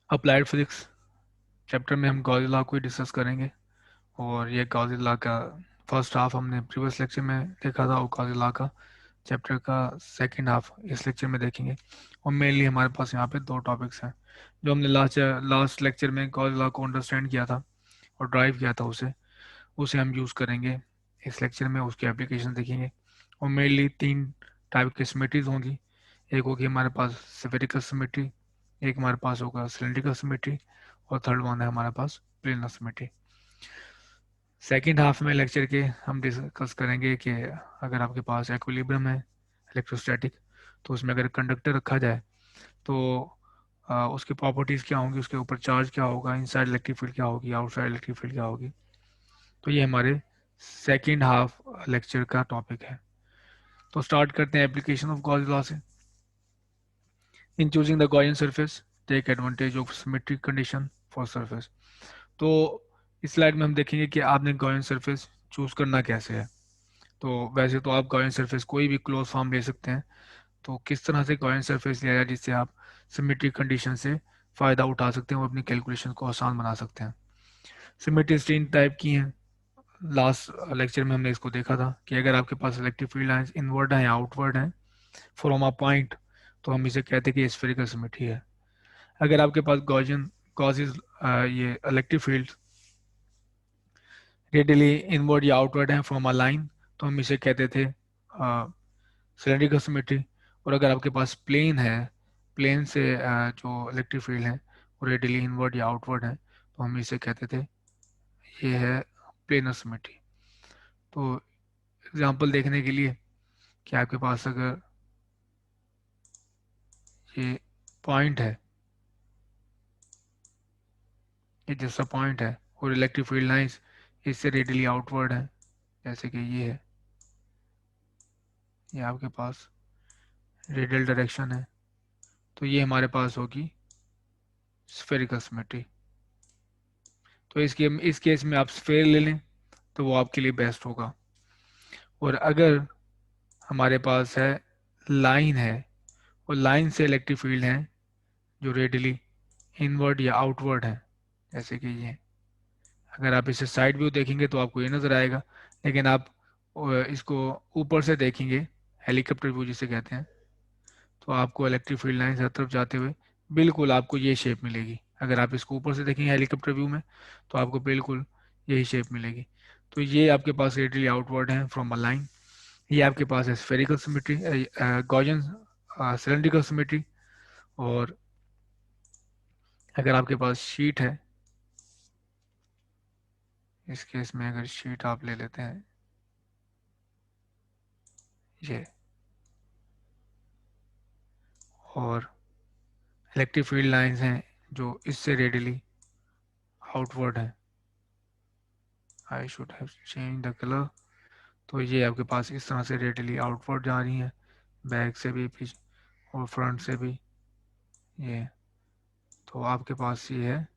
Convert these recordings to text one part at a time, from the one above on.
Applied physics chapter में हम Gauss law को ही डिस्कस करेंगे। और ये गॉस लॉ का फर्स्ट हाफ हमने प्रीवियस लेक्चर में देखा था, और गॉस लॉ का चैप्टर का सेकंड हाफ इस लेक्चर में देखेंगे। और मेनली हमारे पास यहाँ पे दो टॉपिक्स हैं जो हमने लास्ट लेक्चर में गॉस लॉ को अंडरस्टैंड किया था और ड्राइव किया था, उसे उसे हम यूज़ करेंगे इस लेक्चर में, उसकी एप्लीकेशन देखेंगे। और मेनली तीन टाइप की सिमेट्रीज होंगी। एक होगी हमारे पास स्फेरिकल सिमेट्री, एक हमारे पास होगा सिलेंड्रिकल सिमेट्री, और थर्ड वन है हमारे पास प्लेनर सिमेट्री। सेकेंड हाफ में लेक्चर के हम डिस्कस करेंगे कि अगर आपके पास एक्विलिब्रियम है इलेक्ट्रोस्टैटिक, तो उसमें अगर कंडक्टर रखा जाए तो उसकी प्रॉपर्टीज़ क्या होंगी, उसके ऊपर चार्ज क्या होगा, इनसाइड इलेक्ट्रिक फील्ड क्या होगी, आउटसाइड इलेक्ट्रिक फील्ड क्या होगी। तो ये हमारे सेकेंड हाफ लेक्चर का टॉपिक है। तो स्टार्ट करते हैं एप्लीकेशन ऑफ गॉस लॉ से। In choosing the Gaussian surface take advantage of symmetric condition for surface. तो इस स्लाइड में हम देखेंगे कि आपने गॉसियन सरफेस चूज करना कैसे है। तो वैसे तो आप गॉसियन सरफेस कोई भी क्लोज फॉर्म ले सकते हैं। तो किस तरह से गॉसियन सरफेस लिया जाए जिससे आप सिमेट्रिक कंडीशन से फ़ायदा उठा सकते हैं और अपनी कैलकुलेशन को आसान बना सकते हैं। सिमेट्री तीन टाइप की हैं। लास्ट लेक्चर में हमने इसको देखा था कि अगर आपके पास इलेक्ट्रिक फील्ड लाइंस इनवर्ड हैं या आउटवर्ड हैं फ्रॉम अ पॉइंट, तो हम इसे कहते हैं कि स्फेरिकल सिमेट्री है। अगर आपके पास गॉसियन गॉसिस ये इलेक्ट्रिक फील्ड रेडियली इनवर्ड या आउटवर्ड हैं फ्रॉम अ लाइन, तो हम इसे कहते थे सिलेंड्रिकल सिमेट्री। और अगर आपके पास प्लेन है, प्लेन से जो इलेक्ट्रिक फील्ड है वो रेडियली इनवर्ड या आउटवर्ड है, तो हम इसे कहते थे, ये है प्लेनर सिमेट्री। तो एग्जांपल देखने के लिए कि आपके पास अगर ये पॉइंट है, ये जैसा पॉइंट है और इलेक्ट्रिक फील्ड लाइंस इससे रेडियली आउटवर्ड है, जैसे कि ये है, ये आपके पास रेडियल डायरेक्शन है, तो ये हमारे पास होगी स्फेरिकल सिमेट्री। तो इस केस में आप स्फेयर ले लें तो वो आपके लिए बेस्ट होगा। और अगर हमारे पास है लाइन है और लाइन से इलेक्ट्रिक फील्ड है जो रेडियली इनवर्ड या आउटवर्ड है, जैसे कि ये, अगर आप इसे साइड व्यू देखेंगे तो आपको ये नज़र आएगा, लेकिन आप इसको ऊपर से देखेंगे, हेलीकॉप्टर व्यू जिसे कहते हैं, तो आपको इलेक्ट्रिक फील्ड लाइन हर तरफ जाते हुए बिल्कुल आपको ये शेप मिलेगी। अगर आप इसको ऊपर से देखेंगे हेलीकॉप्टर व्यू में तो आपको बिल्कुल यही शेप मिलेगी। तो ये आपके पास रेडियली आउटवर्ड है फ्रॉम अ लाइन। ये आपके पास है spherical symmetry, Gaussian cylindrical symmetry. और अगर आपके पास शीट है, इस केस में अगर शीट आप ले लेते हैं, ये, और इलेक्ट्रिक फील्ड लाइंस हैं जो इससे रेडियली आउटवर्ड है, I should have change the colour. तो ये आपके पास इस तरह से रेडियली आउटवर्ड जा रही हैं, बैक से भी पीछे और फ्रंट से भी, ये। तो आपके पास ये है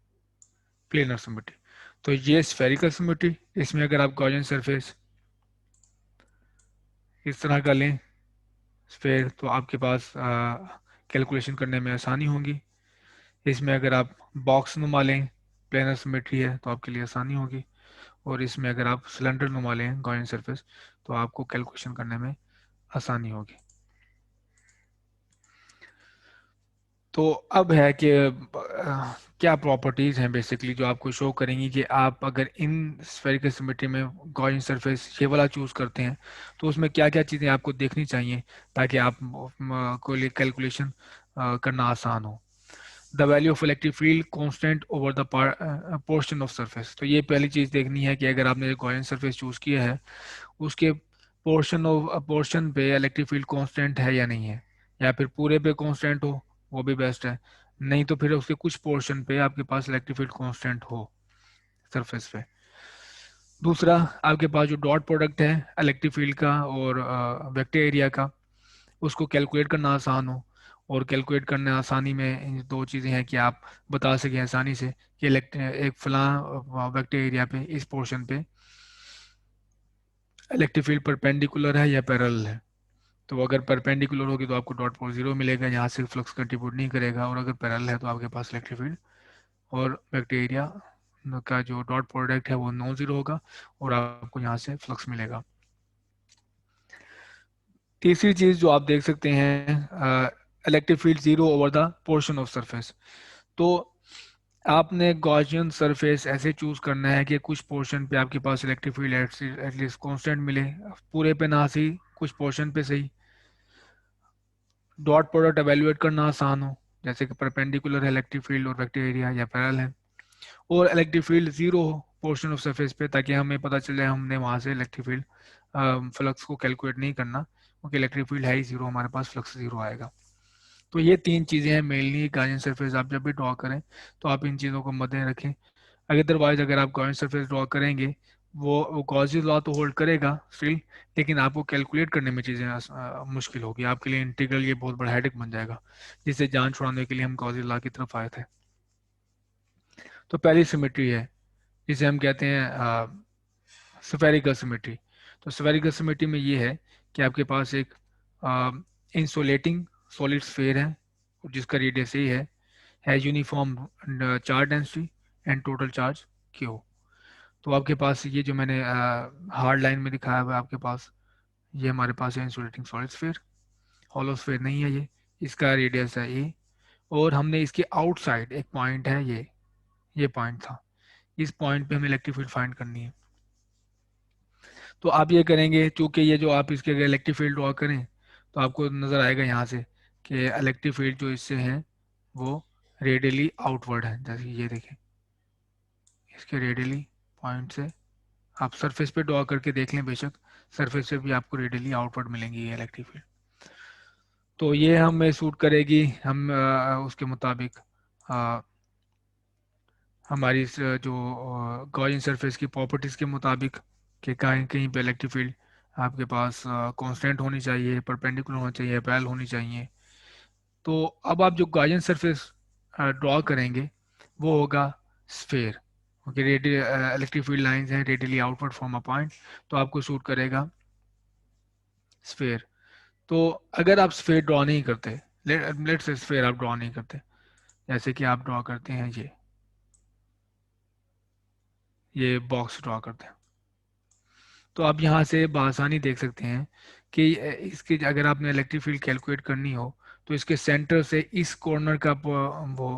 प्लेनर सिमेट्री। तो ये स्फेरिकल सिमेट्री, इसमें अगर आप गॉसियन सरफेस इस तरह का लें स्फेयर, तो आपके पास कैलकुलेशन करने में आसानी होगी। इसमें अगर आप बॉक्स नुमा लें, प्लेनर सिमेट्री है, तो आपके लिए आसानी होगी। और इसमें अगर आप सिलेंडर नुमा लें गॉसियन सरफेस, तो आपको कैलकुलेशन करने में आसानी होगी। तो अब है कि क्या प्रॉपर्टीज़ हैं बेसिकली जो आपको शो करेंगी कि आप अगर इन स्फेरिकल सिमेट्री में गॉसियन सरफेस ये वाला चूज़ करते हैं तो उसमें क्या क्या चीज़ें आपको देखनी चाहिए ताकि आप को लिए कैलकुलेशन करना आसान हो। The value of electric field constant over the portion of surface. तो ये पहली चीज़ देखनी है कि अगर आपने गॉसियन सरफेस चूज़ किया है उसके पोर्शन पे इलेक्ट्रिक फील्ड कांस्टेंट है या नहीं है, या फिर पूरे पे कांस्टेंट हो, वो भी बेस्ट है। नहीं तो फिर उसके कुछ पोर्शन पे आपके पास इलेक्ट्रिक फील्ड कांस्टेंट हो सरफेस पे। दूसरा, आपके पास जो डॉट प्रोडक्ट है इलेक्ट्रिक फील्ड का और वेक्टर एरिया का, उसको कैलकुलेट करना आसान हो। और कैलकुलेट करने आसानी में इन दो चीज़ें हैं कि आप बता सकें आसानी से कि एक फलां वेक्टर एरिया पे इस पोर्शन पे इलेक्ट्रिक फील्ड परपेंडिकुलर है या पैरेलल है। तो अगर परपेंडिकुलर होगी तो आपको डॉट पोल जीरो मिलेगा, यहाँ से फ्लक्स कंट्रीब्यूट नहीं करेगा, और अगर पैरेलल है तो आपके पास इलेक्ट्रिक फील्ड और बैक्टीरिया का जो डॉट प्रोडक्ट है वो नॉन जीरो होगा और आपको यहाँ से फ्लक्स मिलेगा। तीसरी चीज जो आप देख सकते हैं, electric field zero over the portion of surface. तो आपने गॉसियन सरफेस ऐसे चूज करना है कि कुछ पोर्शन पे आपके पास इलेक्ट्रिक फील्ड एटलीस्ट कांस्टेंट मिले, पूरे पे ना सही, कुछ पोर्शन पे सही। डॉट प्रोडक्ट एवेल्युएट करना आसान हो, जैसे कि परपेंडिकुलर है इलेक्ट्रिक फील्ड और वेक्टर एरिया, या पैरेलल है। और इलेक्ट्रिक फील्ड जीरो हो पोर्शन ऑफ सरफेस पे, ताकि हमें पता चल जाए हमने वहां से इलेक्ट्रिक फील्ड फ्लक्स को कैलकुलेट नहीं करना, क्योंकि इलेक्ट्रिक फील्ड है ही जीरो, हमारे पास फ्लक्स जीरो आएगा। तो ये तीन चीजें हैं मेनली गार्जियन सरफेस आप जब भी ड्रॉ करें तो आप इन चीज़ों को मद्देनजर रखें। अदरवाइज अगर आप गार्जियन सरफेस ड्रॉ करेंगे, वो गॉसियन लॉ तो होल्ड करेगा स्टिल, लेकिन आपको कैलकुलेट करने में चीज़ें मुश्किल होगी आपके लिए। इंटीग्रल ये बहुत बड़ा हेडेक बन जाएगा, जिससे जान छुड़ाने के लिए हम गॉसियन लॉ की तरफ आए थे। तो पहली सिमेट्री है जिसे हम कहते हैं स्फेरिकल सिमेट्री। तो स्फेरिकल सिमेट्री में ये है कि आपके पास एक इंसुलेटिंग सॉलिड स्फेयर है जिसका रेडियस ए है uniform charge density and total charge Q. तो आपके पास ये जो मैंने हार्ड लाइन में दिखाया हुआ है आपके पास, ये हमारे पास है insulating solid sphere, hollow sphere नहीं है ये, इसका रेडियस है ए। और हमने इसके आउटसाइड एक पॉइंट है, ये पॉइंट था, इस पॉइंट पे हमें इलेक्ट्रिक फील्ड फाइंड करनी है। तो आप ये करेंगे, चूंकि ये जो आप इसके अगर इलेक्ट्रिक फील्ड ड्रॉ करें तो आपको नज़र आएगा यहाँ से कि इलेक्ट्रिक फील्ड जो इससे है वो रेडियली आउटवर्ड है। जैसे कि ये देखें, इसके रेडियली पॉइंट से आप सरफेस पे ड्रॉ करके देख लें, बेशक सरफेस से भी आपको रेडियली आउटवर्ड मिलेंगी ये इलेक्ट्रिक फील्ड। तो ये हमें सूट करेगी, हम उसके मुताबिक हमारी जो गॉसियन सरफेस की प्रॉपर्टीज़ के मुताबिक कि कहीं कहीं पे इलेक्ट्रिक फील्ड आपके पास कांस्टेंट होनी चाहिए, परपेंडिकुलर होनी चाहिए, पैरेलल होनी चाहिए। तो अब आप जो गॉसियन सरफेस ड्रॉ करेंगे वो होगा sphere, okay. Radial electric field lines हैं radially outward from a point, तो आपको सूट करेगा स्फेयर। तो अगर आप स्फेयर ड्रॉ नहीं करते, लेट से स्फेयर आप ड्रॉ नहीं करते, जैसे कि आप ड्रॉ करते हैं ये बॉक्स ड्रॉ करते हैं, तो आप यहाँ से बआसानी देख सकते हैं कि इसके अगर आपने इलेक्ट्रिक फील्ड कैलकुलेट करनी हो तो इसके सेंटर से इस कॉर्नर का वो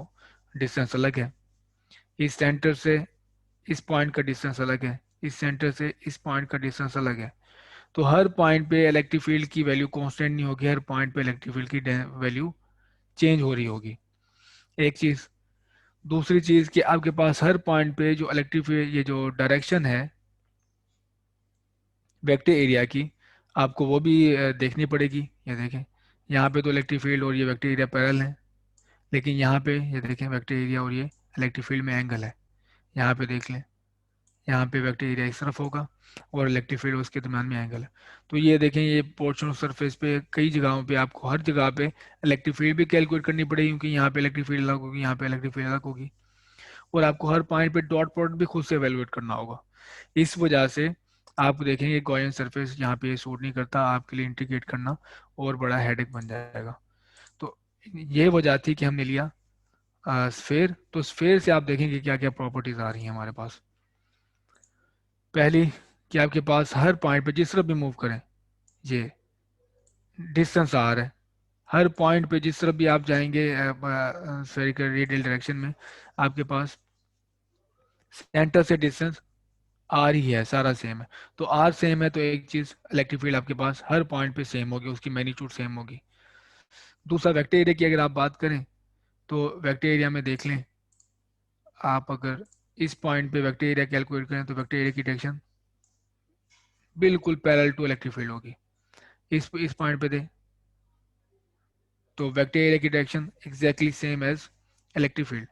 डिस्टेंस अलग है, इस सेंटर से इस पॉइंट का डिस्टेंस अलग है, इस सेंटर से इस पॉइंट का डिस्टेंस अलग है। तो हर पॉइंट पे इलेक्ट्रिक फील्ड की वैल्यू कांस्टेंट नहीं होगी, हर पॉइंट पे इलेक्ट्रिक फील्ड की वैल्यू चेंज हो रही होगी, एक चीज़। दूसरी चीज़ कि आपके पास हर पॉइंट पे जो इलेक्ट्रिक फील्ड ये जो डायरेक्शन है वेक्टर एरिया की, आपको वो भी देखनी पड़ेगी। ये देखें, यहाँ पे तो इलेक्ट्रिक फील्ड और ये वेक्टर एरिया पैरेलल है, लेकिन यहाँ पे ये देखें वेक्टर एरिया और ये इलेक्ट्रिक फील्ड में एंगल है। यहाँ पे देख लें, यहाँ पे वेक्टर एरिया इस तरफ होगा और इलेक्ट्रिक फील्ड उसके दरम्यान में एंगल है। तो ये देखें, ये पोर्शन ऑफ सरफेस पे कई जगहों पे आपको हर जगह पे इलेक्ट्रिक फील्ड भी कैलकुलेट करनी पड़ेगी, क्योंकि यहाँ पे इलेक्ट्रिक फील्ड अलग होगी, यहाँ पे इलेक्ट्रिक फील्ड अलग होगी। और आपको हर पॉइंट पे डॉट प्रोडक्ट भी खुद से एवेलुएट करना होगा। इस वजह से आप देखेंगे गॉसियन सरफेस यहाँ पे सूट नहीं करता, आपके लिए इंटीग्रेट करना और बड़ा हेडेक बन जाएगा। तो ये वजह थी कि हमने लिया स्फेयर। तो स्फेयर से आप देखेंगे क्या क्या प्रॉपर्टीज आ रही हैं हमारे पास। पहली कि आपके पास हर पॉइंट पे जिस तरफ भी मूव करें, ये डिस्टेंस आ रहा है, हर पॉइंट पे जिस तरफ भी आप जाएंगे स्फेरिकल रेडियल डायरेक्शन में, आपके पास सेंटर से डिस्टेंस आर ही है, सारा सेम है। तो आर सेम है तो एक चीज इलेक्ट्रिक फील्ड आपके पास हर पॉइंट पे सेम होगी, उसकी मैग्नीट्यूड सेम होगी। दूसरा वेक्टर एरिया की अगर आप बात करें तो वेक्टर एरिया में देख लें, आप अगर इस पॉइंट पे वेक्टर एरिया कैलकुलेट करें तो वेक्टर एरिया की डायरेक्शन बिल्कुल पैरेलल टू इलेक्ट्रिक फील्ड होगी। इस पॉइंट पे दें तो वेक्टर एरिया की direction exactly same as electric field.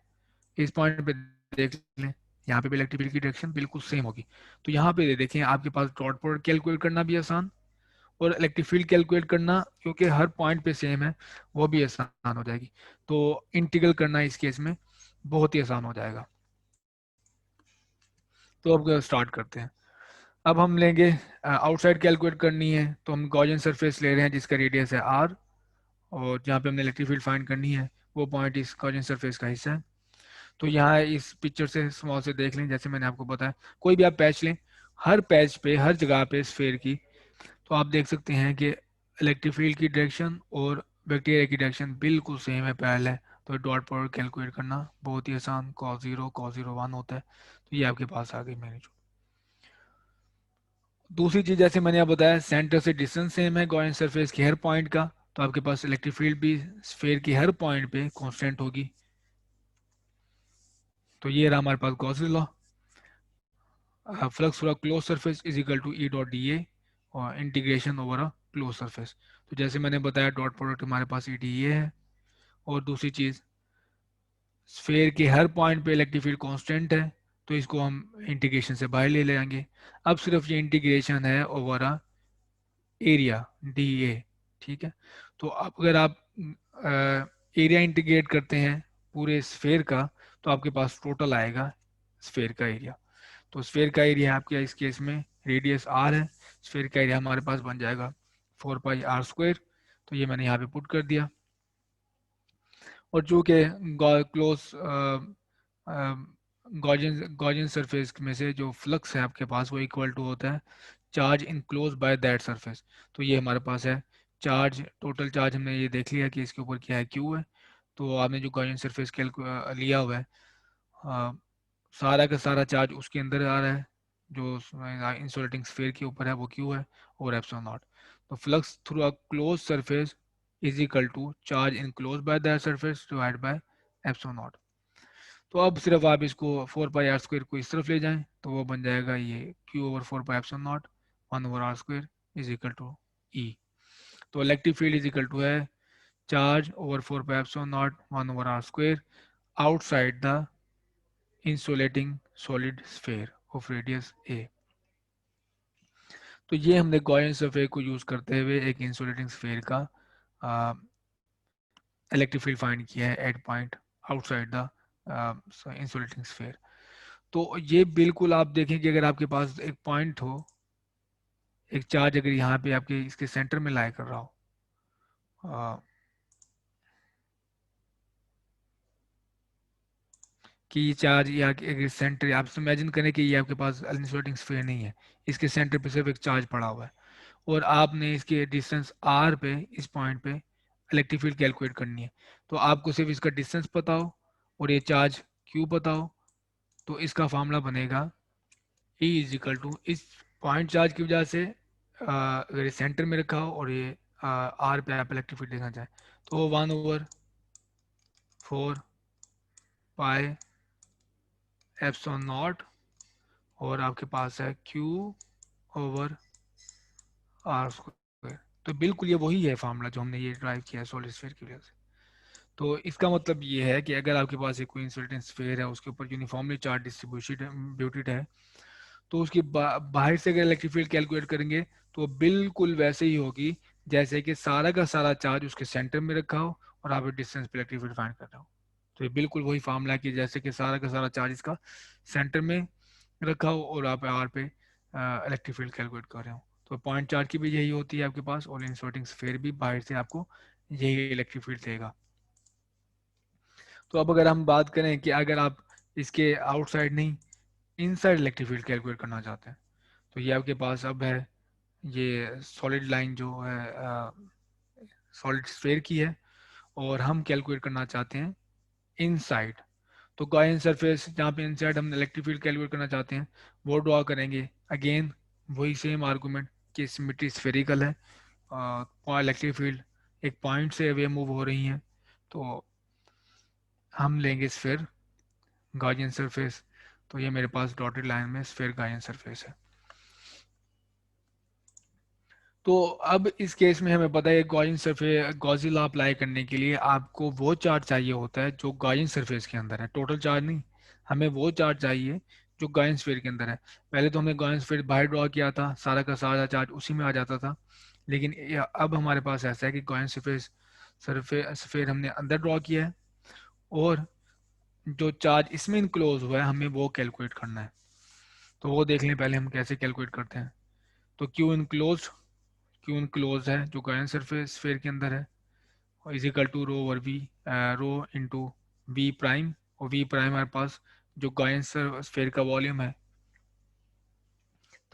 इस पॉइंट पे देख लें, यहाँ पे भी इलेक्ट्रिक फील्ड की डायरेक्शन बिल्कुल सेम होगी। तो यहाँ पे देखें आपके पास डॉट प्रोडक्ट कैलकुलेट करना भी आसान और इलेक्ट्रिक फील्ड कैलकुलेट करना, क्योंकि हर पॉइंट पे सेम है, वो भी आसान हो जाएगी। तो इंटीग्रल करना इस केस में बहुत ही आसान हो जाएगा। तो अब स्टार्ट करते हैं। अब हम लेंगे आउटसाइड कैलकुलेट करनी है, तो हम गॉसियन सरफेस ले रहे हैं जिसका रेडियस है आर, और जहाँ पे हमने इलेक्ट्रिक फील्ड फाइंड करनी है वो पॉइंट इस गॉसियन सरफेस का हिस्सा है। तो यहाँ इस पिक्चर से स्मॉल से देख लें, जैसे मैंने आपको बताया, कोई भी आप पैच लें, हर पैच पे हर जगह पे स्फेयर की, तो आप देख सकते हैं कि इलेक्ट्रिक फील्ड की डायरेक्शन और बैक्टीरिया की डायरेक्शन बिल्कुल सेम है, पैरेलल है। तो डॉट प्रोडक्ट कैलकुलेट करना बहुत ही आसान, cos 0 1 होता है। तो ये आपके पास आ गई मैंने। दूसरी चीज, जैसे मैंने आपको बताया, सेंटर से डिस्टेंस सेम है गॉसियन सरफेस के हर पॉइंट का, तो आपके पास इलेक्ट्रिक फील्ड भी स्फीयर की हर पॉइंट पे कांस्टेंट होगी। तो ये रहा हमारे पास Gaussian law. Flux for a close surface is equal to E dot D A और integration over a close surface. तो जैसे मैंने बताया, डॉट प्रोडक्ट हमारे पास ई डी ए है। और दूसरी चीज, स्फीयर के हर पॉइंट पे इलेक्ट्रिक फील्ड कांस्टेंट है, तो इसको हम इंटीग्रेशन से बाहर ले लेंगे। अब सिर्फ ये इंटीग्रेशन है over a area, D A. ठीक है। तो अब अगर आप एरिया इंटीग्रेट करते हैं पूरे स्फेयर का, तो आपके पास टोटल आएगा स्फेयर का एरिया। तो स्फेयर का एरिया आपके इस केस में रेडियस आर है, स्फेयर का एरिया हमारे पास बन जाएगा 4 पाई r स्क्वायर। तो ये मैंने यहाँ पे पुट कर दिया। और जो कि क्लोज गॉजियन गॉजियन सरफेस में से जो फ्लक्स है आपके पास, वो इक्वल टू होता है charge enclose by that surface. तो ये हमारे पास है चार्ज, टोटल चार्ज हमने ये देख लिया कि इसके ऊपर क्या है, क्यू है। तो आपने जो गॉसियन सरफेस लिया हुआ है, अ, सारा का सारा चार्ज उसके अंदर आ रहा है, जो इंसुलेटिंग स्फीयर के ऊपर है वो क्यू है, और एप्सिलॉन नॉट। तो flux through a close surface is equal to charge enclose by that surface divide by epsilon not. तो अब सिर्फ आप इसको 4 पाई r स्क्वायर को इस तरफ ले जाएं, तो वो बन जाएगा ये Q over 4 pi epsilon not 1 over r square is equal to E. तो electric field is equal to है charge over 4 pi epsilon not 1 over r square outside the insulating solid sphere of radius A. तो ये हमने Gaussian surface को use करते हुए एक insulating sphere का इलेक्ट्रिक फील्ड फाइंड किया है at point outside the insulating sphere. तो ये बिल्कुल आप देखें कि अगर आपके पास एक पॉइंट हो, एक चार्ज अगर यहाँ पे आपके इसके सेंटर में लाई कर रहा हो, अ, कि ये चार्ज या अगर सेंटर, आप इमेजिन करें कि ये आपके पास इंसुलेटिंग स्फीयर नहीं है, इसके सेंटर पे सिर्फ एक चार्ज पड़ा हुआ है, और आपने इसके डिस्टेंस आर पे, इस पॉइंट पे इलेक्ट्रिक फील्ड कैलकुलेट करनी है। तो आपको सिर्फ इसका डिस्टेंस पता हो और ये चार्ज क्यू पता हो, तो इसका फॉर्मूला बनेगा E इज इक्वल टू, इस पॉइंट चार्ज की वजह से अगर ये सेंटर में रखा हो और ये आर पे आप इलेक्ट्रिक फील्ड देखना चाहें, तो 1/4 पाई एप्सिलॉन नॉट, और आपके पास है क्यू ओवर आर स्क्वायर। तो बिल्कुल ये वही है फार्मूला जो हमने ये ड्राइव किया है सॉलिड स्फीयर की वजह से। तो इसका मतलब ये है कि अगर आपके पास एक कोई इंसुलेटिंग स्फीयर है, उसके ऊपर यूनिफॉर्मली चार्ज डिस्ट्रीब्यूटेड है, तो उसकी बाहर से अगर इलेक्ट्रिक फील्ड कैलकुलेट करेंगे, तो बिल्कुल वैसे ही होगी जैसे कि सारा का सारा चार्ज उसके सेंटर में रखा हो और आप डिस्टेंस पे इलेक्ट्रिक फील्ड फाइंड कर रहे हो। तो ये बिल्कुल वही फार्मूला है कि जैसे कि सारा का सारा चार्ज इसका सेंटर में रखा हो और आप आर पे इलेक्ट्रिक फील्ड कैलकुलेट कर रहे हो। तो पॉइंट चार्ज की भी यही होती है आपके पास, और इंसर्टिंग स्फीयर भी बाहर से आपको यही इलेक्ट्रिक फील्ड देगा। तो अब अगर हम बात करें कि अगर आप इसके आउटसाइड नहीं, इनसाइड इलेक्ट्रिक फील्ड कैलकुलेट करना चाहते हैं, तो ये आपके पास अब है ये सॉलिड लाइन जो है सॉलिड स्फीयर की है, और हम कैलकुलेट करना चाहते हैं इनसाइड। तो गॉसियन सरफेस जहाँ पे इनसाइड हम इलेक्ट्रिक फील्ड कैलकुलेट करना चाहते हैं, वो ड्रॉ करेंगे। अगेन वही सेम आर्गूमेंट कि सिमेट्री स्फेरिकल है, इलेक्ट्रिक फील्ड एक पॉइंट से अवे मूव हो रही हैं, तो हम लेंगे स्फीयर गॉसियन सरफेस। तो ये मेरे पास डॉटेड लाइन में स्फीयर गॉसियन सरफेस है। तो अब इस केस में हमें पता है Gaussian surface, Gaussian law apply करने के लिए आपको वो चार्ज चाहिए होता है जो गॉसियन सरफेस के अंदर है, टोटल चार्ज नहीं। हमें वो चार्ज चाहिए जो गॉसियन स्फीयर के अंदर है। पहले तो हमने गॉसियन स्फीयर बाहर ड्रॉ किया था, सारा का सारा चार्ज उसी में आ जाता था, लेकिन अब हमारे पास ऐसा है कि गॉसियन सरफेस स्फीयर हमने अंदर ड्रॉ किया है, और जो चार्ज इसमें इनक्लोज हुआ है हमें वो कैलकुलेट करना है। तो वो देख लें पहले हम कैसे कैलकुलेट करते हैं। तो क्यू इनक्लोज है जो गॉसियन सरफेस स्फीयर के अंदर है, is equal to rho over V, rho into V prime और वी प्राइम हमारे पास जो गॉसियन स्फीयर का वॉल्यूम है,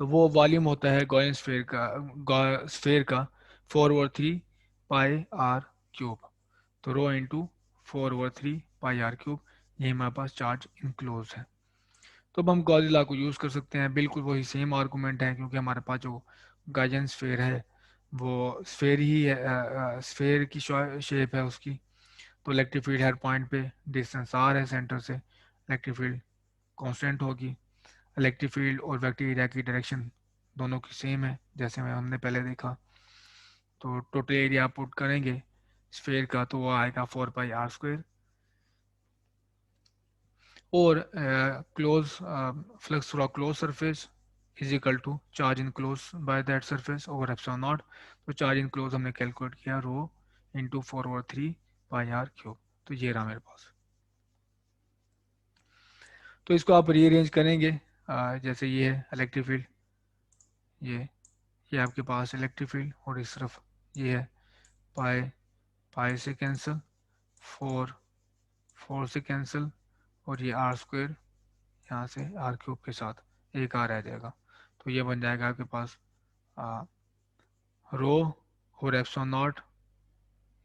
तो वो वॉल्यूम होता है गॉसियन स्फीयर का 4/3 पाई r क्यूब। तो रो इंटू 4/3 पाई r क्यूब, ये हमारे पास चार्ज इनक्लोज है। तो अब हम गॉस लॉ को यूज़ कर सकते हैं, बिल्कुल वही सेम आर्गूमेंट है, क्योंकि हमारे पास जो गाइजन स्फीयर है वो स्फीयर ही है, स्फीयर की शेप है उसकी। तो इलेक्ट्रिक फील्ड हर पॉइंट पे डिस्टेंस आर है सेंटर से, इलेक्ट्रिक फील्ड कांस्टेंट होगी। इलेक्ट्रिक फील्ड और वेक्टर एरिया की डायरेक्शन दोनों की सेम है, जैसे में हमने पहले देखा। तो टोटल एरिया पुट करेंगे स्फीयर का, तो वो आएगा 4 पाई r स्क्वायर। और close flux through close surface is equal to charge enclose by that surface over epsilon not. तो चार्ज इन क्लोज हमने कैलकुलेट किया rho into 4/3 pi r cube. तो ये रहा मेरे पास। तो इसको आप रीअरेंज करेंगे, जैसे ये है इलेक्ट्रिक फील्ड, ये आपके पास इलेक्ट्रिक फील्ड, और इस तरफ ये है पाई, पाई से कैंसिल, 4 4 से कैंसिल, और ये r स्क्वायर यहाँ से r क्यूब के साथ एक आ रह जाएगा। तो ये बन जाएगा आपके पास रो और एप्सिलॉन नॉट,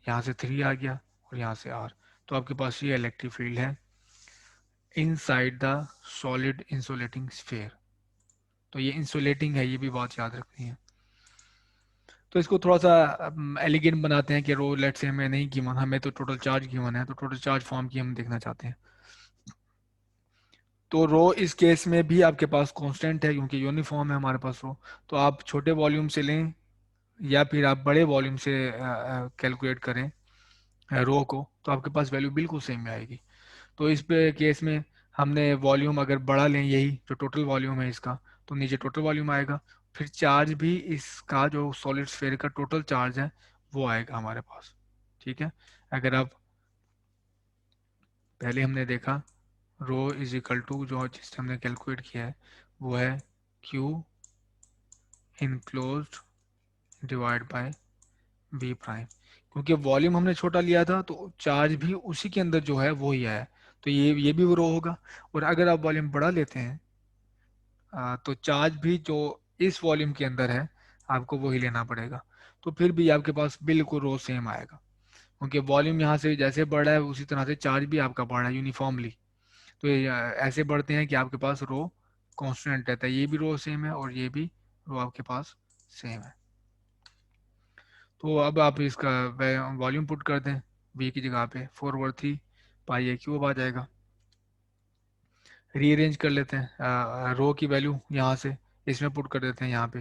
यहाँ से 3 आ गया और यहाँ से r। तो आपके पास ये इलेक्ट्रिक फील्ड है inside the solid insulating sphere. तो ये इंसुलेटिंग है, ये भी बात याद रखनी है। तो इसको थोड़ा सा एलिगेंट बनाते हैं कि रो लेट से हमें नहीं गिवन, हमें तो टोटल चार्ज गिवन है, तो टोटल चार्ज फॉर्म की हम देखना चाहते हैं। तो रो इस केस में भी आपके पास कांस्टेंट है, क्योंकि यूनिफॉर्म है हमारे पास रो। तो आप छोटे वॉल्यूम से लें या फिर आप बड़े वॉल्यूम से कैलकुलेट करें रो को, तो आपके पास वैल्यू बिल्कुल सेम में आएगी। तो इस पे केस में हमने वॉल्यूम अगर बड़ा लें, यही जो टोटल वॉल्यूम है इसका, तो नीचे टोटल वॉल्यूम आएगा। फिर चार्ज भी इसका जो सॉलिड स्फीयर का टोटल चार्ज है वो आएगा हमारे पास। ठीक है, अगर आप पहले हमने देखा रो इज इक्वल टू जो जिससे हमने कैलकुलेट किया है वो है Q enclosed divide by V prime. क्योंकि वॉल्यूम हमने छोटा लिया था तो चार्ज भी उसी के अंदर जो है वो ही आया है, तो ये भी वो रो होगा। और अगर आप वॉल्यूम बड़ा लेते हैं तो चार्ज भी जो इस वॉल्यूम के अंदर है आपको वही लेना पड़ेगा। तो फिर भी आपके पास बिल्कुल रो सेम आएगा, क्योंकि वॉल्यूम यहाँ से जैसे बढ़ रहा है उसी तरह से चार्ज भी आपका बढ़ रहा है यूनिफॉर्मली। तो ये ऐसे बढ़ते हैं कि आपके पास रो कांस्टेंट रहता है, ये भी रो सेम है और ये भी रो आपके पास सेम है। तो अब आप इसका वॉल्यूम पुट कर दें v की जगह पे 4/3 पाई r क्यूब आ जाएगा। रीअरेंज कर लेते हैं रो की वैल्यू यहाँ से इसमें पुट कर देते हैं यहाँ पे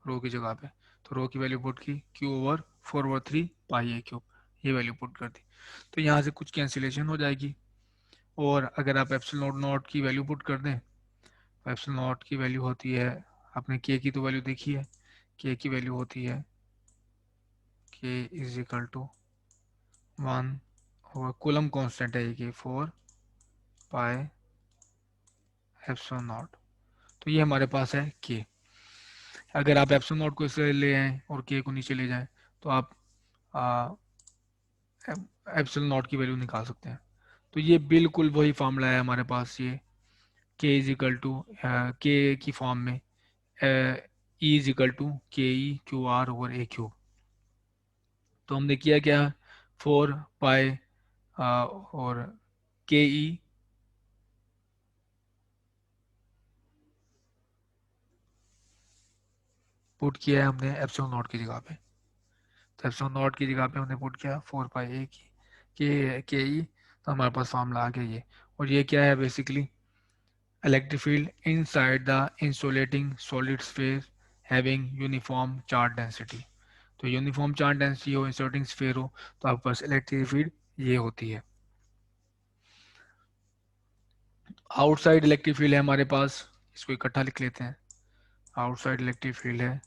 रो की जगह पे। तो रो की वैल्यू पुट की q/4/3 पाई r क्यूब, ये वैल्यू पुट कर दी। तो यहाँ से कुछ कैंसिलेशन हो जाएगी। और अगर आप एप्सिलॉन नॉट नॉट की वैल्यू पुट कर दें, तो एप्सिलॉन नॉट की वैल्यू होती है, आपने k की तो वैल्यू देखी है, k की वैल्यू होती है k इज इक्वल टू 1 और कूलम कांस्टेंट है ये कि 4 पाई एप्सिलॉन नॉट। तो ये हमारे पास है k। अगर आप एप्सिलॉन नॉट को इसे ले आए और k को नीचे ले जाएं तो आप एप्सिलॉन नॉट की वैल्यू निकाल सकते हैं। तो ये बिल्कुल वही फार्मूला है हमारे पास, ये k इज इक्वल टू के की फॉर्म में E is equal to KE QR/A cube. तो हमने किया क्या, 4 पाई और KE पुट किया है हमने एप्सिलॉन नॉट की जगह पे। तो एप्सिलॉन नॉट की जगह पे हमने पुट किया 4 पाई ए की के ई। तो हमारे पास फार्मूला आ गया ये। और ये क्या है basically, electric field inside the insulating solid sphere having uniform charge density. तो यूनिफॉर्म चार्ज डेंसिटी हो, इंसुलेटिंग स्फीयर हो, तो आपके पास इलेक्ट्रिक फील्ड ये होती है। आउटसाइड इलेक्ट्रिक फील्ड है हमारे पास, इसको इकट्ठा लिख लेते हैं। आउटसाइड इलेक्ट्रिक फील्ड है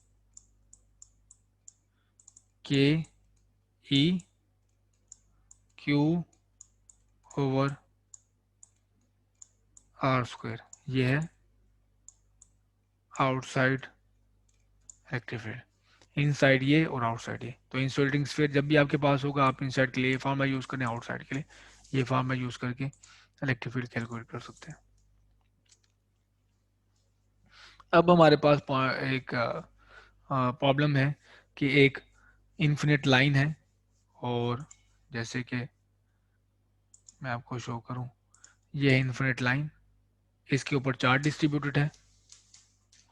KE/Q/r²। ये है आउटसाइड इलेक्ट्रिक फील्ड, इनसाइड ये और आउटसाइड ये। तो इंसुलेटिंग स्फीयर जब भी आपके पास होगा आप इनसाइड के लिए ये फार्मूला यूज करें, आउटसाइड के लिए ये फार्मूला यूज करके इलेक्ट्रिक फील्ड कैलकुलेट कर सकते हैं। अब हमारे पास एक प्रॉब्लम है कि एक इन्फिनिट लाइन है, और जैसे कि मैं आपको शो करूं, ये है इन्फिनिट लाइन, इसके ऊपर चार्ज डिस्ट्रीब्यूटेड है,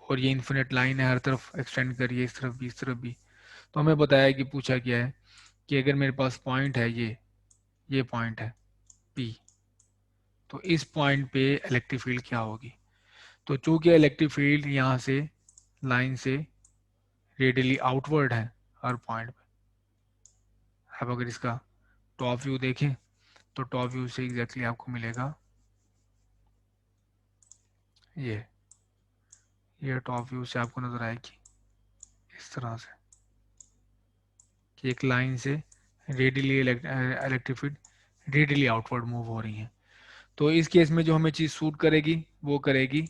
और ये इन्फिनिट लाइन है, हर तरफ एक्सटेंड करिए, इस तरफ भी इस तरफ भी। तो हमें बताया कि पूछा गया है कि अगर मेरे पास पॉइंट है, ये पॉइंट है P, तो इस पॉइंट पे इलेक्ट्रिक फील्ड क्या होगी। तो चूंकि इलेक्ट्रिक फील्ड यहाँ से लाइन से रेडियली आउटवर्ड है हर पॉइंट पे। अब अगर इसका टॉप व्यू देखें तो टॉप व्यू से एग्जैक्टली आपको मिलेगा ये टॉप व्यू से आपको नजर आएगी इस तरह से कि एक लाइन से radially electric field radially outward move हो रही है। तो इस केस में जो हमें चीज सूट करेगी वो करेगी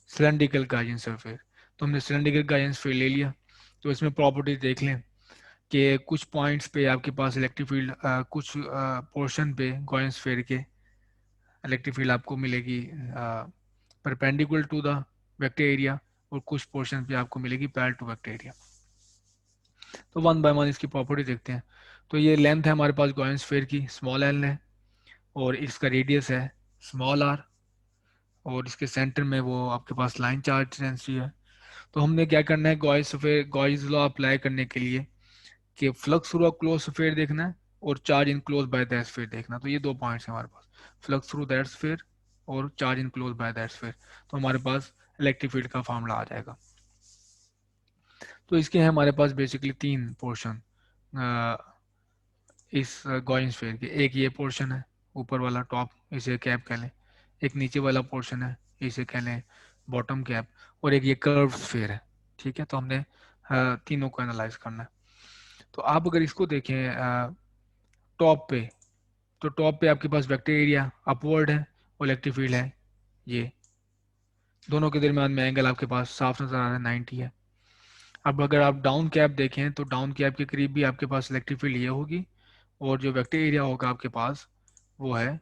सिलेंड्रिकल गाइडेंस स्फीयर। तो हमने सिलेंड्रिकल गाइडेंस स्फीयर ले लिया। तो इसमें प्रॉपर्टीज देख लें कि कुछ पॉइंट्स पे आपके पास इलेक्ट्रिक फील्ड, कुछ पोर्शन पे गाइडेंस स्फीयर के इलेक्ट्रिक फील्ड आपको मिलेगी perpendicular to the vector area, और कुछ पोर्शन पे आपको मिलेगी पैरेलल टू वेक्टर एरिया। तो वन बाय वन इसकी प्रॉपर्टी देखते हैं। तो ये लेंथ है हमारे पास गाइडेंस स्फीयर की, स्मॉल एल है, और इसका रेडियस है स्मॉल आर, और इसके सेंटर में वो आपके पास लाइन चार्ज डेंसिटी है। तो हमने क्या करना है, गॉस लॉ अप्लाई करने के लिए कि flux through a close sphere देखना है और charge enclose by that sphere देखना। तो ये दो पॉइंट्स हैं हमारे पास, फ्लक्स थ्रू दैट स्फीयर और charge enclose by that sphere. तो हमारे पास इलेक्ट्रिक फील्ड का फॉर्मूला आ जाएगा। तो इसके हैं हमारे पास बेसिकली तीन पोर्शन इस गॉस स्फीयर के। एक ये पोर्शन है ऊपर वाला टॉप, इसे कैप कह लें। एक नीचे वाला पोर्शन है, इसे कह लें बॉटम कैप। और एक ये कर्व स्फीयर है। ठीक है, तो हमने तीनों को एनालाइज करना है। तो आप अगर इसको देखें टॉप पे, तो टॉप पे आपके पास वेक्टर एरिया अपवर्ड है और इलेक्ट्रिक फील्ड है ये, दोनों के दरमियान में एंगल आपके पास साफ नजर आ रहा है 90 है। अब अगर आप डाउन कैप देखें तो डाउन कैप के करीब भी आपके पास इलेक्ट्रिक फील्ड ये होगी, और जो वेक्टर एरिया होगा आपके पास वो है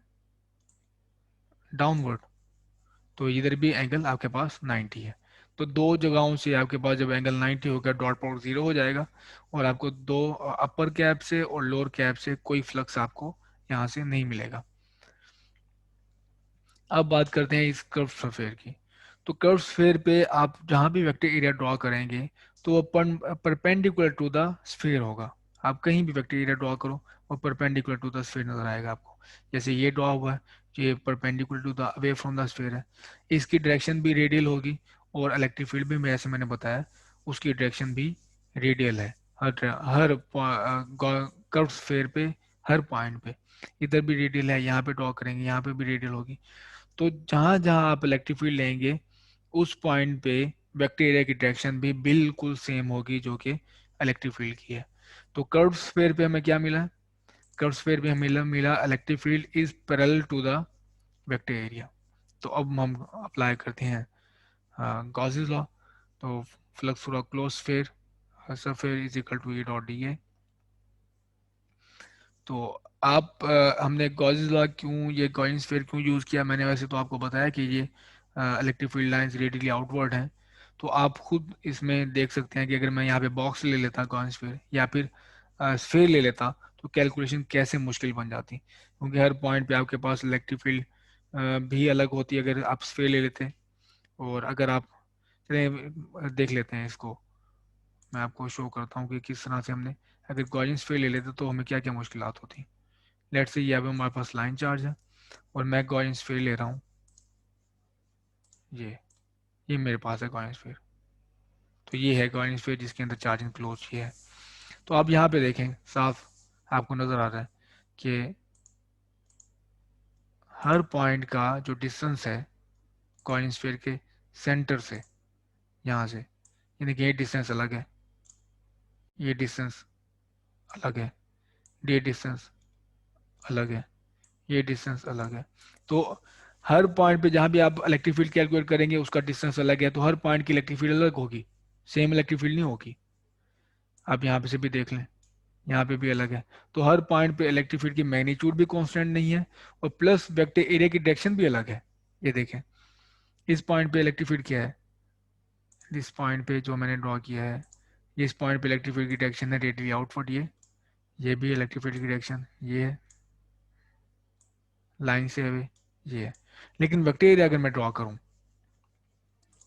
डाउनवर्ड। तो इधर भी एंगल आपके पास 90 है। तो दो जगहों से आपके पास जब एंगल 90 हो गया, डॉट प्रोडक्ट 0 हो जाएगा, और आपको दो अपर कैप से और लोअर कैप से कोई फ्लक्स आपको यहाँ से नहीं मिलेगा। अब बात करते हैं इस कर्व स्फीयर की। तो कर्व स्फीयर पे आप जहां भी वेक्टर एरिया ड्रॉ करेंगे तो वो परपेंडिकुलर टू द स्फीयर होगा। आप कहीं भी वेक्टर एरिया ड्रॉ करो वो परपेंडिकुलर टू द स्फीयर नजर आएगा आपको। जैसे ये ड्रॉ हुआ है, ये perpendicular to the away from the sphere है, इसकी डायरेक्शन भी रेडियल होगी, और इलेक्ट्रिक फील्ड भी जैसे मैंने बताया उसकी डायरेक्शन भी रेडियल है हर कर्व स्फीयर पे, हर पॉइंट पे। इधर भी रेडियल है, यहाँ पे ड्रॉ करेंगे यहाँ पे भी रेडियल होगी। तो जहां जहां आप इलेक्ट्रिक फील्ड लेंगे उस पॉइंट पे वेक्टर एरिया की डायरेक्शन भी बिल्कुल सेम होगी जो कि इलेक्ट्रिक फील्ड की है। तो कर्व स्फीयर पे हमें क्या मिला, कर्व स्फीयर पे हमें मिला electric field is parallel to the vector area. तो अब हम अप्लाई करते हैं गॉसेस लॉ। तो flux through a close sphere sphere is equal to E dot D. तो आप हमने गॉसेस लॉ क्यों, ये गॉसियन स्फीयर क्यों यूज़ किया, मैंने वैसे तो आपको बताया कि ये electric field lines radially outward हैं। तो आप खुद इसमें देख सकते हैं कि अगर मैं यहाँ पे बॉक्स ले लेता गॉसियन स्फीयर या फिर स्फीयर ले लेता तो कैलकुलेशन कैसे मुश्किल बन जाती, क्योंकि हर पॉइंट पे आपके पास इलेक्ट्रिक फील्ड भी अलग होती है अगर आप स्फीयर ले लेते। और अगर आप चलिए देख लेते हैं इसको, मैं आपको शो करता हूँ कि किस तरह से हमने अगर गॉसियन स्फीयर ले लेते तो हमें क्या क्या मुश्किलात होती। लेट्स से ये अभी हमारे पास लाइन चार्ज है और मैं गॉसियन स्फीयर ले रहा हूँ, ये मेरे पास है गॉसियन स्फीयर। तो ये है गॉसियन स्फीयर जिसके अंदर चार्जिंग क्लोज ये है। तो आप यहाँ पे देखें साफ आपको नजर आ रहा है कि हर पॉइंट का जो डिस्टेंस है गॉसियन स्फीयर के सेंटर से, यहाँ से, यानी कि ये डिस्टेंस अलग है, ये डिस्टेंस अलग है, ये डिस्टेंस अलग है, ये डिस्टेंस अलग है। तो हर पॉइंट पे जहां भी आप इलेक्ट्रिक फील्ड कैलकुलेट करेंगे उसका डिस्टेंस अलग है, तो हर पॉइंट की इलेक्ट्रिक फील्ड अलग होगी, सेम इलेक्ट्रिक फील्ड नहीं होगी। आप यहाँ पे से भी देख लें, यहाँ पे भी अलग है। तो हर पॉइंट पे इलेक्ट्रिक फील्ड की मैग्नीट्यूड भी कांस्टेंट नहीं है, और प्लस वेक्टर एरिया की डायरेक्शन भी अलग है। ये देखें, इस पॉइंट पे इलेक्ट्रिक फील्ड क्या है, इस पॉइंट पे जो मैंने ड्रॉ किया है, इस पॉइंट पे इलेक्ट्रिक फील्ड की डायरेक्शन है रेडियली आउटवर्ड, ये भी इलेक्ट्रिक फील्ड की डायरेक्शन ये है, लाइन से अवे ये है। लेकिन वेक्टर एरिया अगर मैं ड्रॉ करूँ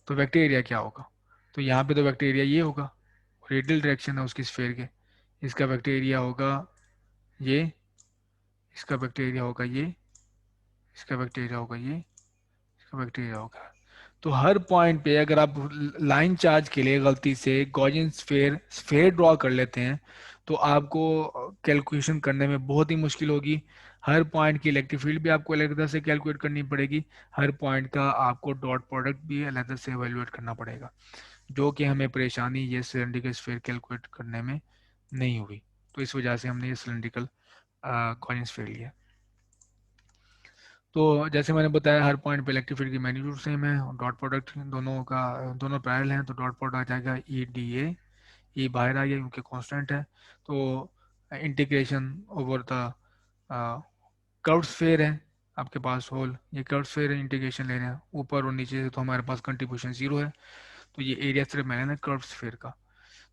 तो वेक्टर एरिया क्या होगा, तो यहाँ पे तो वेक्टर एरिया ये होगा, रेडियल डायरेक्शन है उसकी स्फीयर के, इसका वेक्टर एरिया होगा ये, इसका वेक्टर एरिया होगा ये, इसका वेक्टर एरिया होगा ये, इसका वेक्टर एरिया होगा। तो हर पॉइंट पे अगर आप लाइन चार्ज के लिए गलती से गॉसियन स्फीयर स्फीयर ड्रॉ कर लेते हैं तो आपको कैलकुलेशन करने में बहुत ही मुश्किल होगी। हर पॉइंट की इलेक्ट्रिक फील्ड भी आपको अलग से कैलकुलेट करनी पड़ेगी, हर पॉइंट का आपको डॉट प्रोडक्ट भी अलग से एवेल्युएट करना पड़ेगा, जो कि हमें परेशानी ये सिलेंड्रिकल स्फीयर कैलकुलेट करने में नहीं हुई। तो इस वजह से हमने ये सिलेंड्रिकल गॉसियन स्फीयर लिया। तो जैसे मैंने बताया हर पॉइंट पे इलेक्ट्रिक फील्ड की मैग्नीट्यूड सेम है, और डॉट प्रोडक्ट दोनों पैरेलल हैं, तो डॉट प्रोडक्ट आ जाएगा ई डी ए, ई बाहर आ गया क्योंकि कांस्टेंट है। तो integration over the curved sphere है आपके पास होल, ये कर्व्ड स्फीयर है, इंटीग्रेशन ले रहे हैं ऊपर और नीचे से, तो हमारे पास कंट्रीब्यूशन जीरो है। तो ये एरिया सिर्फ मैंने ना कर्व्ड स्फीयर का,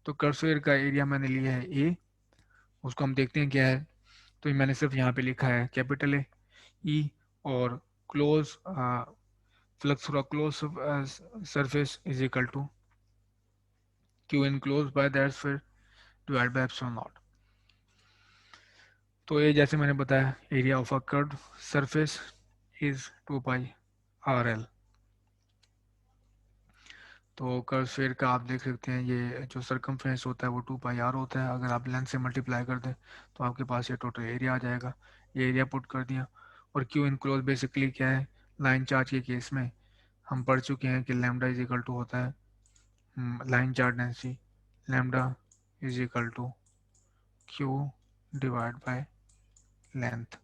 तो कर्व्ड स्फीयर का एरिया मैंने लिया है ए, उसको हम देखते हैं क्या है। तो ये मैंने सिर्फ यहाँ पे लिखा है कैपिटल ए ई, और close flux through a closed surface is equal to q enclosed by that sphere divided by epsilon naught। तो ये जैसे मैंने बताया area of a curved surface is 2 pi R L. तो कर्व स्फीयर का आप देख सकते हैं ये जो सरकमफ्रेंस होता है वो 2 पाई आर होता है, अगर आप लेंथ से मल्टीप्लाई कर दें तो आपके पास ये टोटल एरिया आ जाएगा। ये एरिया पुट कर दिया, और क्यू इनक्लोज बेसिकली क्या है, लाइन चार्ज के केस में हम पढ़ चुके हैं कि लैम्डा इज इक्वल टू होता है line charge density, lambda is equal to Q divide by length.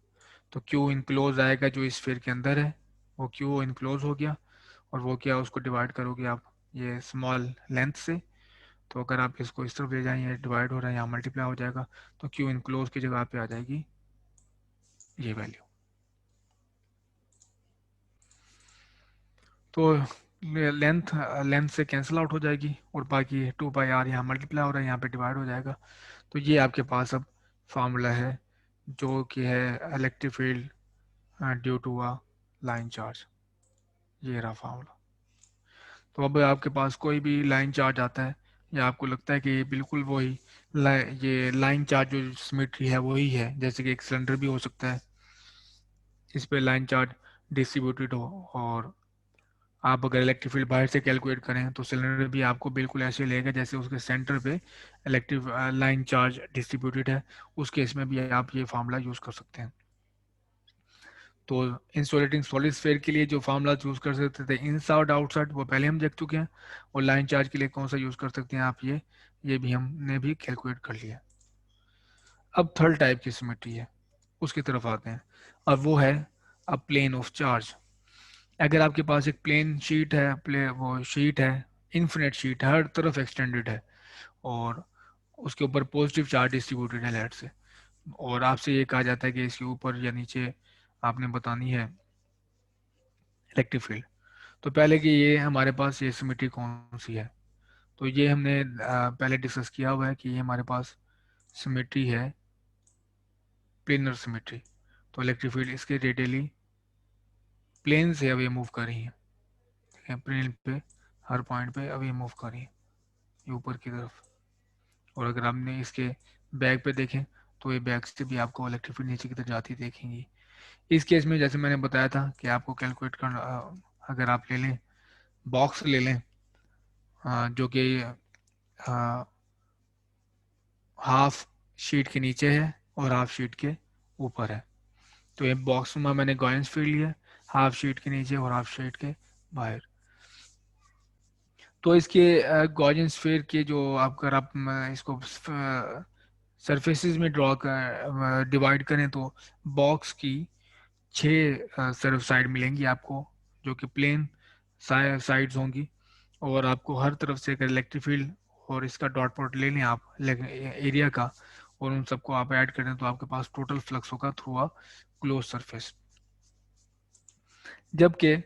तो क्यू इनक्लोज आएगा जो इस स्फीयर के अंदर है, वो क्यू इनक्लोज हो गया, और वो क्या उसको डिवाइड करोगे आप ये स्मॉल लेंथ से। तो अगर आप इसको इस तरफ ले जाएं, ये डिवाइड हो रहा है यहाँ मल्टीप्लाई हो जाएगा, तो क्यू इनक्लोज की जगह पे आ जाएगी ये वैल्यू। तो लेंथ लेंथ से कैंसिल आउट हो जाएगी, और बाकी 2 पाई आर यहाँ मल्टीप्लाई हो रहा है यहाँ पे डिवाइड हो जाएगा। तो ये आपके पास अब फार्मूला है जो कि है electric field due to a line charge, ये रहा फार्मूला। तो अब आपके पास कोई भी लाइन चार्ज आता है, या आपको लगता है कि ये बिल्कुल वही ये लाइन चार्ज जो सिमेट्री है वही है, जैसे कि एक सिलेंडर भी हो सकता है इस पे लाइन चार्ज डिस्ट्रीब्यूटेड हो, और आप अगर इलेक्ट्रिक फील्ड बाहर से कैलकुलेट करें तो सिलेंडर भी आपको बिल्कुल ऐसे लेगा जैसे उसके सेंटर पे इलेक्ट्रिक लाइन चार्ज डिस्ट्रीब्यूटेड है। उस केस में भी आप ये फार्मूला यूज कर सकते हैं। तो इंसुलेटिंग सॉलिड स्फीयर के लिए जो फार्मूला यूज कर सकते थे इनसाइड आउटसाइड वो पहले हम देख चुके हैं, और लाइन चार्ज के लिए कौन सा यूज कर सकते हैं आप ये भी हमने भी कैलकुलेट कर लिया। अब थर्ड टाइप की सिमेट्री है उसकी तरफ आते हैं, और वो है अ प्लेन ऑफ चार्ज। अगर आपके पास एक प्लेन शीट है, वो शीट है इन्फिनिट शीट है, हर तरफ एक्सटेंडेड है, और उसके ऊपर पॉजिटिव चार्ज डिस्ट्रीब्यूटेड है लेट से, और आपसे ये कहा जाता है कि इसके ऊपर या नीचे आपने बतानी है इलेक्ट्रिक फील्ड। तो पहले कि ये हमारे पास ये सिमेट्री कौन सी है, तो ये हमने पहले डिस्कस किया हुआ है कि ये हमारे पास सिमेट्री है प्लेनर सिमेट्री। तो इलेक्ट्रिक फील्ड इसके रेडियली प्लेन से अब ये मूव कर रही है, प्लेन पे हर पॉइंट पे अब ये मूव कर रही है ये ऊपर की तरफ। और अगर आपने इसके बैक पे देखें तो ये बैक से भी आपको इलेक्ट्रिक फील्ड नीचे की तरफ जाती देखेंगी। इस केस में जैसे मैंने बताया था कि आपको कैलकुलेट करना, अगर आप ले लें बॉक्स ले लें जो कि हाफ शीट के नीचे है और हाफ शीट के ऊपर है, तो ये बॉक्स में मैंने गॉयंस फील्ड लिया हाफ शीट के नीचे और हाफ शीट के बाहर। तो इसके गॉर्जियन स्फीयर के जो आप अगर आप इसको सरफेसेस में ड्रॉ कर डिवाइड करें तो बॉक्स की 6 सरफ साइड मिलेंगी आपको, जो कि प्लेन साइड्स होंगी, और आपको हर तरफ से अगर इलेक्ट्रिक फील्ड और इसका डॉट प्रोडक्ट ले लें आप एरिया का, और उन सबको आप ऐड कर दें तो आपके पास टोटल फ्लक्स होगा थ्रू अ क्लोज सरफेस। जबकि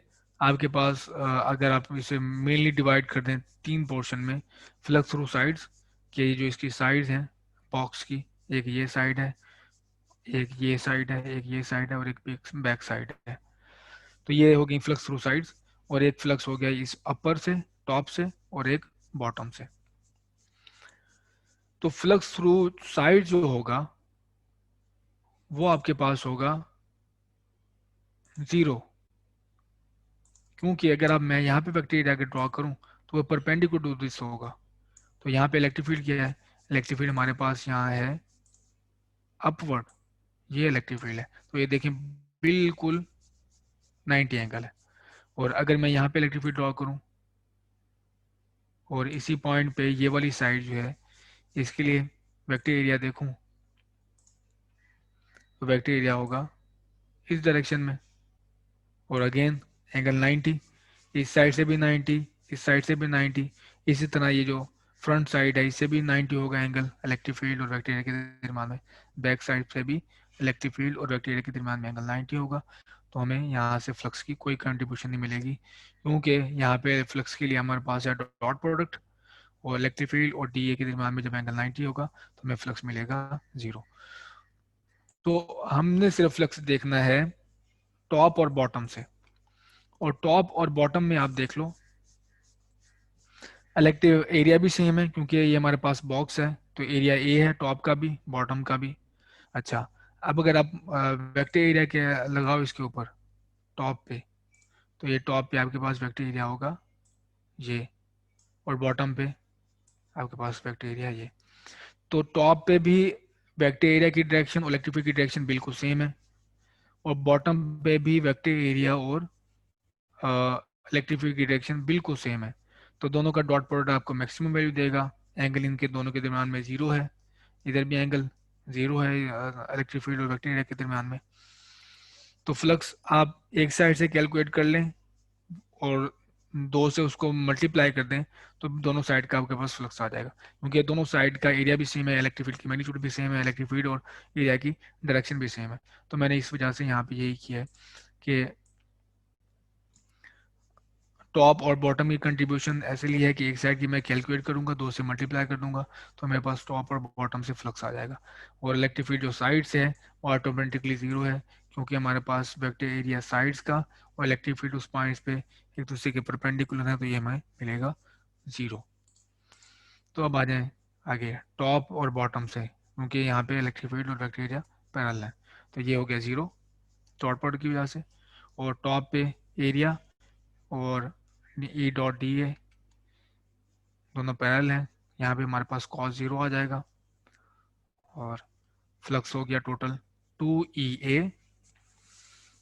आपके पास अगर आप इसे मेनली डिवाइड कर दें तीन पोर्शन में, फ्लक्स थ्रू साइड्स, कि जो इसकी साइड्स हैं बॉक्स की, एक ये साइड है, एक ये साइड है, एक ये साइड है और एक बैक साइड है। तो ये हो गई फ्लक्स थ्रू साइड्स, और एक फ्लक्स हो गया इस अपर से, टॉप से, और एक बॉटम से। तो फ्लक्स थ्रू साइड जो होगा वो आपके पास होगा जीरो, क्योंकि अगर आप मैं यहाँ पे वेक्टर एरिया अगर ड्रॉ करूँ तो वो परपेंडिकुलर टू दिस होगा। तो यहाँ पे इलेक्ट्रिक फील्ड क्या है, इलेक्ट्रिक फील्ड हमारे पास यहाँ है अपवर्ड, ये इलेक्ट्रिक फील्ड है। तो ये देखें बिल्कुल 90 एंगल है। और अगर मैं यहाँ पे इलेक्ट्रिक फील्ड ड्रॉ करूँ और इसी पॉइंट पे ये वाली साइड जो है इसके लिए वेक्टर एरिया देखूँ, तो वेक्टर एरिया होगा इस डायरेक्शन में, और अगेन एंगल 90, इस साइड से भी 90, इस साइड से भी 90, इसी तरह ये जो फ्रंट साइड है इससे भी 90 होगा एंगल इलेक्ट्रिक फील्ड और वेक्टर एरिया के दरम्यान में, बैक साइड से भी इलेक्ट्रिक फील्ड और वेक्टर एरिया के दरम्यान में एंगल 90 होगा। तो हमें यहाँ से फ्लक्स की कोई कंट्रीब्यूशन नहीं मिलेगी, क्योंकि यहाँ पे फ्लक्स के लिए हमारे पास है डॉट प्रोडक्ट, और इलेक्ट्रिक फील्ड और डी ए के दरम्यान में जब एंगल 90 होगा तो हमें फ्लक्स मिलेगा जीरो। तो हमने सिर्फ फ्लक्स देखना है टॉप और बॉटम से, और टॉप और बॉटम में आप देख लो इलेक्टिव एरिया भी सेम है, क्योंकि ये हमारे पास बॉक्स है तो एरिया ए है टॉप का भी बॉटम का भी। अच्छा, अब अगर आप वेक्टर एरिया के लगाओ इसके ऊपर टॉप पे, तो ये टॉप पे आपके पास वेक्टर एरिया होगा ये, और बॉटम पे आपके पास वेक्टर एरिया ये। तो टॉप पे भी वेक्टर एरिया की डायरेक्शन और इलेक्ट्रिक फील्ड की डायरेक्शन बिल्कुल सेम है, और बॉटम पे भी वेक्टर एरिया और इलेक्ट्रिक फील्ड की डायरेक्शन बिल्कुल सेम है। तो दोनों का डॉट प्रोडक्ट आपको मैक्सिमम वैल्यू देगा। एंगल इनके दोनों के दरम्यान में जीरो है, इधर भी एंगल जीरो है इलेक्ट्रिक फील्ड और वेक्टर एरिया के दरम्यान में। तो फ्लक्स आप एक साइड से कैलकुलेट कर लें और दो से उसको मल्टीप्लाई कर दें तो दोनों साइड का आपके पास फ्लक्स आ जाएगा, क्योंकि दोनों साइड का एरिया भी सेम है, इलेक्ट्रिक फील्ड की मैग्नीट्यूड भी सेम है, इलेक्ट्रिक फील्ड और एरिया की डायरेक्शन भी सेम है। तो मैंने इस वजह से यहाँ पे यही किया है कि टॉप और बॉटम की कंट्रीब्यूशन ऐसे लिए है कि एक साइड की मैं कैलकुलेट करूंगा, दो से मल्टीप्लाई कर दूंगा तो मेरे पास टॉप और बॉटम से फ्लक्स आ जाएगा। और इलेक्ट्रिक फील्ड जो साइड से है वो ऑटोमेटिकली जीरो है, क्योंकि हमारे पास वेक्टर एरिया साइड्स का और इलेक्ट्रिक फील्ड उस पॉइंट्स पे एक दूसरे के परपेंडिकुलर है, तो ये हमें मिलेगा जीरो। तो अब आ जाए आगे टॉप और बॉटम से, क्योंकि यहाँ पे इलेक्ट्रिक फील्ड और वेक्टर एरिया पैरेलल है, तो ये हो गया जीरो डॉट प्रोडक्ट की वजह से। और टॉप पे एरिया और ई डॉट डी ए दोनों पैरेलल हैं, यहाँ पे हमारे पास कॉस जीरो आ जाएगा, और फ्लक्स हो गया टोटल 2 EA,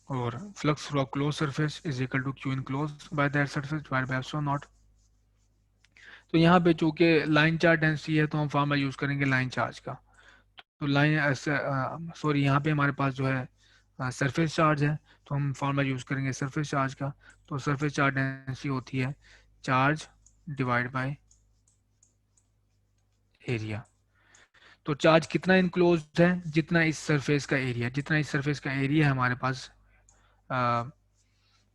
और flux through close surface is equal to Q enclose by that surface divide by epsilon not. तो यहाँ पे चूंकि लाइन चार्ज डेंसिटी है तो हम फार्मूला यूज करेंगे लाइन चार्ज का। तो लाइन सॉरी यहाँ पे हमारे पास जो है सरफेस चार्ज है, तो हम फार्मूला यूज करेंगे सरफेस चार्ज का। तो सरफेस चार्ज डेंसिटी होती है चार्ज डिवाइड बाय एरिया। तो चार्ज कितना इनक्लोज है, जितना इस सरफेस का एरिया, जितना इस सरफेस का एरिया है हमारे पास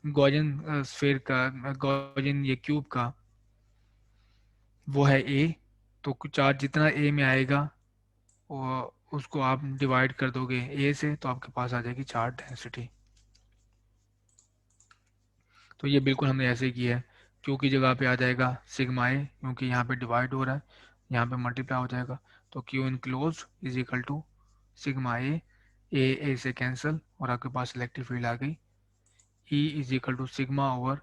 गॉसियन स्फीयर का, गॉसियन ये क्यूब का, वो है ए। तो चार्ज जितना ए में आएगा वो उसको आप डिवाइड कर दोगे ए से, तो आपके पास आ जाएगी चार्ज डेंसिटी। तो ये बिल्कुल हमने ऐसे किया है, क्यू की जगह पे आ जाएगा सिग्मा ए, क्योंकि यहाँ पे डिवाइड हो रहा है, यहाँ पे मल्टीप्लाई हो जाएगा। तो Q enclosed is equal to sigma A से कैंसिल, और आपके पास इलेक्ट्रिक फील्ड आ गई E is equal to sigma over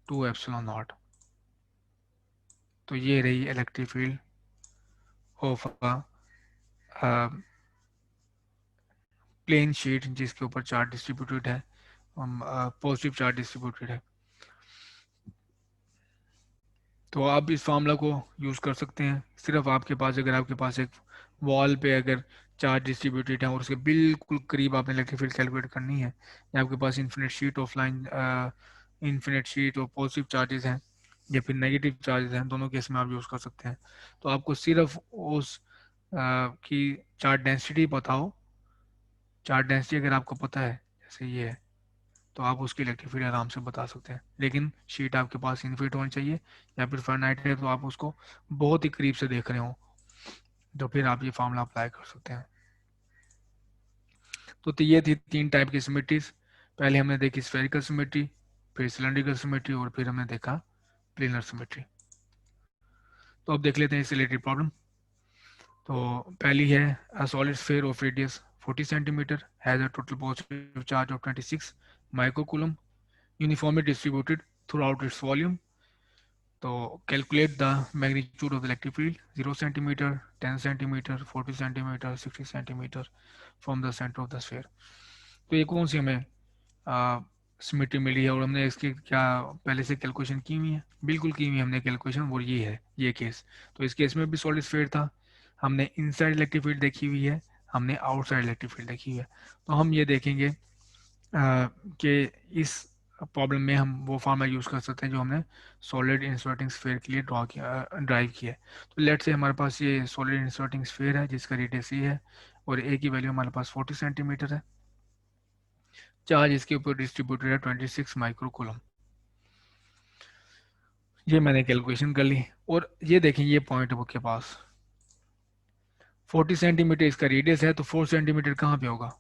2 epsilon not. तो ये रही electric field of plane sheet जिसके ऊपर चार्ज डिस्ट्रीब्यूटेड है, पॉजिटिव चार्ज डिस्ट्रीब्यूटेड है। तो आप इस फार्मूला को यूज़ कर सकते हैं। सिर्फ आपके पास अगर आपके पास एक वॉल पे अगर चार्ज डिस्ट्रीब्यूटेड है और उसके बिल्कुल करीब आपने इलेक्ट्रिक फील्ड कैलकुलेट करनी है, या आपके पास infinite sheet of line, infinite sheet और पॉजिटिव चार्जेस हैं या फिर नेगेटिव चार्जेस हैं, दोनों केस में आप यूज़ कर सकते हैं। तो आपको सिर्फ उस कि चार्ज डेंसिटी बताओ। चार्ज डेंसिटी अगर आपको पता है, जैसे ये है, तो आप उसकी इलेक्ट्रिक फील्ड आराम से बता सकते हैं। लेकिन शीट आपके पास इन्फिनिट होनी चाहिए, या फिर फाइनाइट है तो आप उसको बहुत ही करीब से देख रहे हो, तो फिर आप ये फार्मूला अप्लाई कर सकते हैं। तो ये थी 3 टाइप की सिमेट्रीज। पहले हमने देखी स्फेरिकल सिमेट्री, फिर सिलेंड्रिकल सिमेट्री, और फिर हमने देखा प्लेनर सिमेट्री। तो अब देख लेते हैं इससे रिलेटेड प्रॉब्लम। तो पहली है, a solid sphere of radius 40 centimeter has a total positive charge of 26 microcoulomb uniformly distributed throughout its volume. So calculate the magnitude of the electric field 0 centimeter, 10 centimeter, 40 centimeter, 60 centimeter from the center of the sphere. तो ये कौन सी हमें symmetry मिली है, और हमने इसकी क्या पहले से कैलकुलेशन की हुई है? बिल्कुल की हुई है हमने कैलकुलेशन, और ये है ये केस। तो इस केस में भी सॉलिड स्फीयर था, हमने इनसाइड इलेक्ट्रिक फील्ड देखी हुई है, हमने आउटसाइड इलेक्ट्रिक फील्ड देखी हुई है। तो हम ये देखेंगे कि इस प्रॉब्लम में हम वो फार्मूला यूज़ कर सकते हैं जो हमने सॉलिड इंसर्टिंग स्फीयर के लिए ड्राइव किया है। तो लेट से हमारे पास ये सॉलिड इंसर्टिंग स्फीयर है जिसका रेडियस ये है, और ए की वैल्यू हमारे पास 40 सेंटीमीटर है। चार्ज इसके ऊपर डिस्ट्रीब्यूटेड है 26 माइक्रोकूलम। ये मैंने कैलकुलेशन कर ली, और ये देखें ये पॉइंट है के पास 40 सेंटीमीटर इसका रेडियस है, तो 4 सेंटीमीटर कहाँ पे होगा?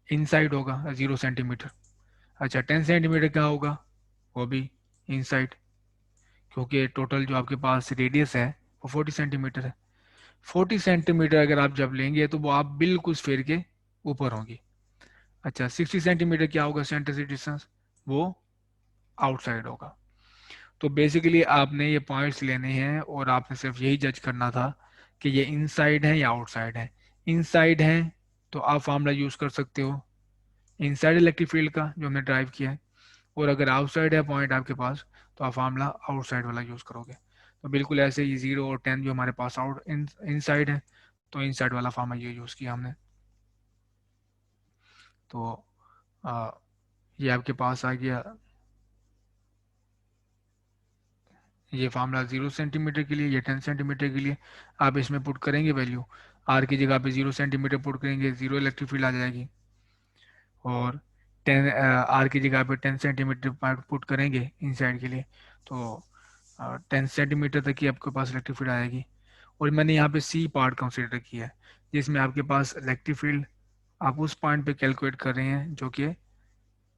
इनसाइड होगा, 0 सेंटीमीटर। अच्छा 10 सेंटीमीटर कहाँ होगा? वो भी इनसाइड, क्योंकि टोटल जो आपके पास रेडियस है वो 40 सेंटीमीटर है। 40 सेंटीमीटर अगर आप जब लेंगे तो वो आप बिल्कुल स्फीयर के ऊपर होंगी। अच्छा 60 सेंटीमीटर क्या होगा सेंटर से डिस्टेंस? वो आउटसाइड होगा। तो बेसिकली आपने ये पॉइंट्स लेने हैं, और आपने सिर्फ यही जज करना था कि ये इनसाइड है या आउटसाइड है। इनसाइड है तो आप फार्मूला यूज कर सकते हो इनसाइड इलेक्ट्रिक फील्ड का जो हमने ड्राइव किया है, और अगर आउटसाइड है पॉइंट आपके पास तो आप फार्मूला आउटसाइड वाला यूज करोगे। तो बिल्कुल ऐसे ही 0 और 10 जो हमारे पास आउट इनसाइड है, तो इनसाइड वाला फार्मूला ये यूज किया हमने। तो आ, ये आपके पास आ गया, ये फार्मूला 0 सेंटीमीटर के लिए, ये 10 सेंटीमीटर के लिए। आप इसमें पुट करेंगे वैल्यू, आर की जगह पे 0 सेंटीमीटर पुट करेंगे, 0 इलेक्ट्रिक फील्ड आ जाएगी। और 10 आर की जगह पे 10 सेंटीमीटर पुट करेंगे इनसाइड के लिए, तो 10 सेंटीमीटर तक ही आपके पास इलेक्ट्रिक फील्ड आएगी। और मैंने यहाँ पे सी पार्ट कंसिडर किया है, जिसमें आपके पास इलेक्ट्रिक फील्ड आप उस पॉइंट पे कैलकुलेट कर रहे हैं जो कि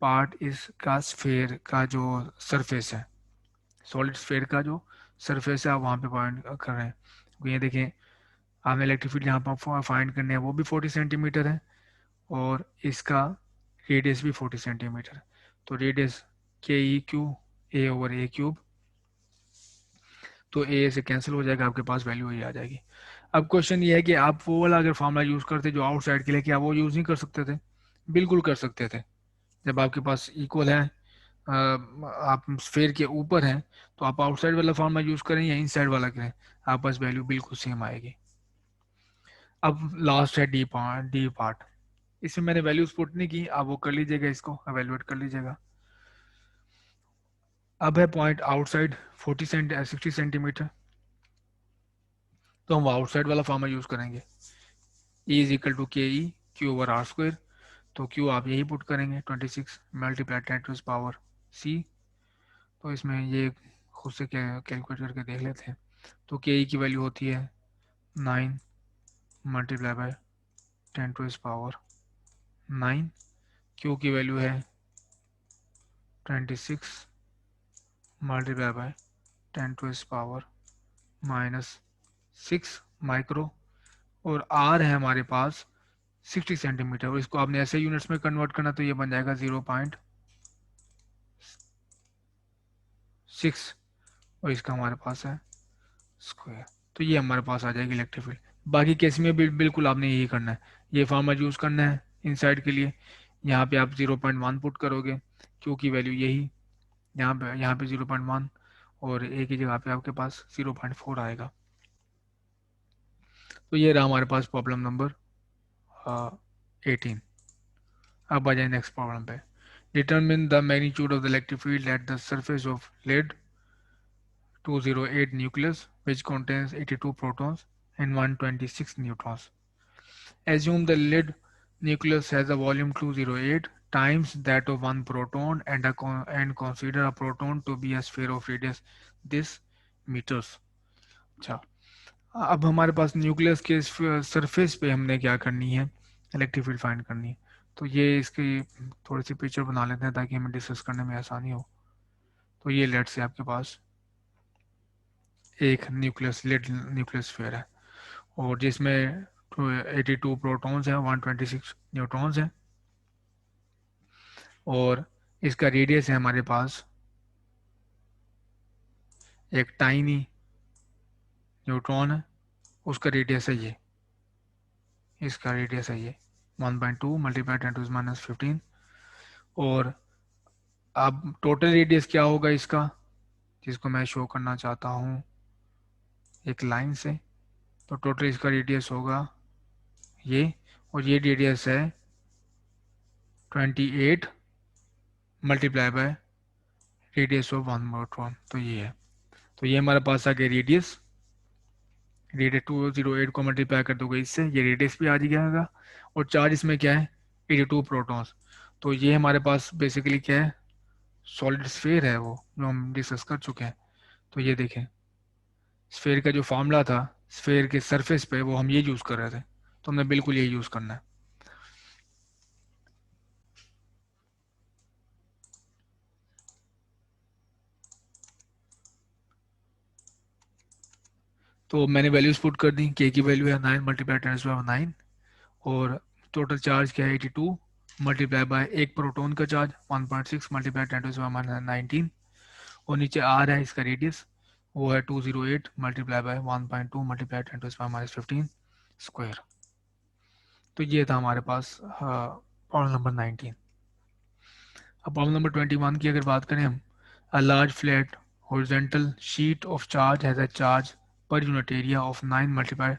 पार्ट इसका स्फेयर का जो सरफेस है, सॉलिड स्फेयर का जो सरफेस है आप वहाँ पे पॉइंट कर रहे हैं। क्योंकि ये देखें, आपने इलेक्ट्रिक फील्ड यहाँ पर फाइंड करने हैं वो भी 40 सेंटीमीटर है, और इसका रेडियस भी 40 सेंटीमीटर है। तो रेडियस के E Q A over A cube, तो ए से कैंसिल हो जाएगा, आपके पास वैल्यू ये आ जाएगी। अब क्वेश्चन ये है कि आप वो वाला अगर फार्मूला यूज़ करते जो आउटसाइड के लिए, क्या वो यूज़ नहीं कर सकते थे? बिल्कुल कर सकते थे। जब आपके पास इक्वल है, आप स्फेयर के ऊपर हैं, तो आप आउटसाइड वाला फार्मूला यूज़ करें या इनसाइड वाला करें, आप पास वैल्यू बिल्कुल सेम आएगी। अब लास्ट है डी पार्ट। इसमें मैंने वैल्यूज पुट नहीं की, आप वो कर लीजिएगा, इसको एवेलुएट कर लीजिएगा। अब है पॉइंट आउटसाइड 60 सेंटीमीटर, तो हम आउटसाइड वाला फार्मूला यूज़ करेंगे, E is equal to K E Q over R square. तो क्यू आप यही पुट करेंगे 26 मल्टीप्लाई 10⁻⁶। तो इसमें ये खुद से कैलकुलेट करके देख लेते हैं। तो के ई की वैल्यू होती है 9 मल्टीप्लाई बाय 10⁻⁹। क्यू की वैल्यू है 26 मल्टीप्लाई बाय 10⁻⁻⁶ माइक्रो, और आर है हमारे पास 60 सेंटीमीटर, और इसको आपने ऐसे यूनिट्स में कन्वर्ट करना, तो ये बन जाएगा 0.6, और इसका हमारे पास है स्क्वायर। तो ये हमारे पास आ जाएगी इलेक्ट्रिक फील्ड। बाकी केस में भी बिल्कुल आपने यही करना है, ये फार्मूला यूज़ करना है इनसाइड के लिए। यहाँ पे आप 0.1 पुट करोगे, क्यू की वैल्यू यही, यहाँ पे 0.1, और ए की जगह पे आपके पास 0.4 आएगा। तो ये रहा हमारे पास प्रॉब्लम नंबर 18। अब आ जाए नेक्स्ट प्रॉब्लम पे। Determine the magnitude of the electric field at the surface of lead 208 nucleus which contains 82 protons and 126 neutrons. Assume the lid nucleus has a volume 208 times that of one proton and consider a proton to be a sphere of radius this meters. अच्छा, अब हमारे पास nucleus के surface पे हमने क्या करनी है, electric field find करनी है। तो ये इसकी थोड़ी सी पिक्चर बना लेते हैं ताकि हमें डिस्कस करने में आसानी हो। तो ये लेट से आपके पास एक न्यूक्लियस लेड न्यूक्लियस स्फीयर है और जिसमें 82 प्रोटॉन्स हैं, 126 न्यूट्रॉन्स हैं और इसका रेडियस है हमारे पास एक टाइनी न्यूट्रॉन है, उसका रेडियस है ये, इसका रेडियस है ये 1.2 मल्टीप्लाई 10⁻⁻15। और अब टोटल रेडियस क्या होगा इसका, जिसको मैं शो करना चाहता हूँ एक लाइन से। तो टोटल इसका रेडियस होगा ये, और ये रेडियस है 28 multiply by radius of one neutron. तो ये है, तो ये हमारे पास आ गया रेडियस। रेडियस 208 को मल्टीप्लाई कर दोगे इससे, ये रेडियस भी आ जाएगा। और चार्ज इसमें क्या है, 82 प्रोटॉन्स। तो ये हमारे पास बेसिकली क्या है, सॉलिड स्फीयर है, वो जो हम डिस्कस कर चुके हैं। तो ये देखें, स्फीयर का जो फॉर्मूला था स्फीयर के सरफेस पे, वो हम ये यूज़ कर रहे थे, तो हमने बिल्कुल ये यूज़ करना है। तो मैंने वैल्यूज पुट कर दी, के की वैल्यू है 9 मल्टीप्लाई 10⁻9 और टोटल चार्ज क्या है 82 मल्टीप्लाई बाय एक प्रोटॉन का चार्ज 1.6 मल्टीप्लाई 10⁻19 और नीचे आर है इसका रेडियस, वो है 208 मल्टीप्लाई बाय 1.2 मल्टीप्लाई 10⁻15 स्क्वायर। तो ये था हमारे पास प्रॉब्लम नंबर 19। अब प्रॉब्लम नंबर 21 की अगर बात करें हम, a large flat horizontal sheet of charge has a charge per unit area of 9 multiplied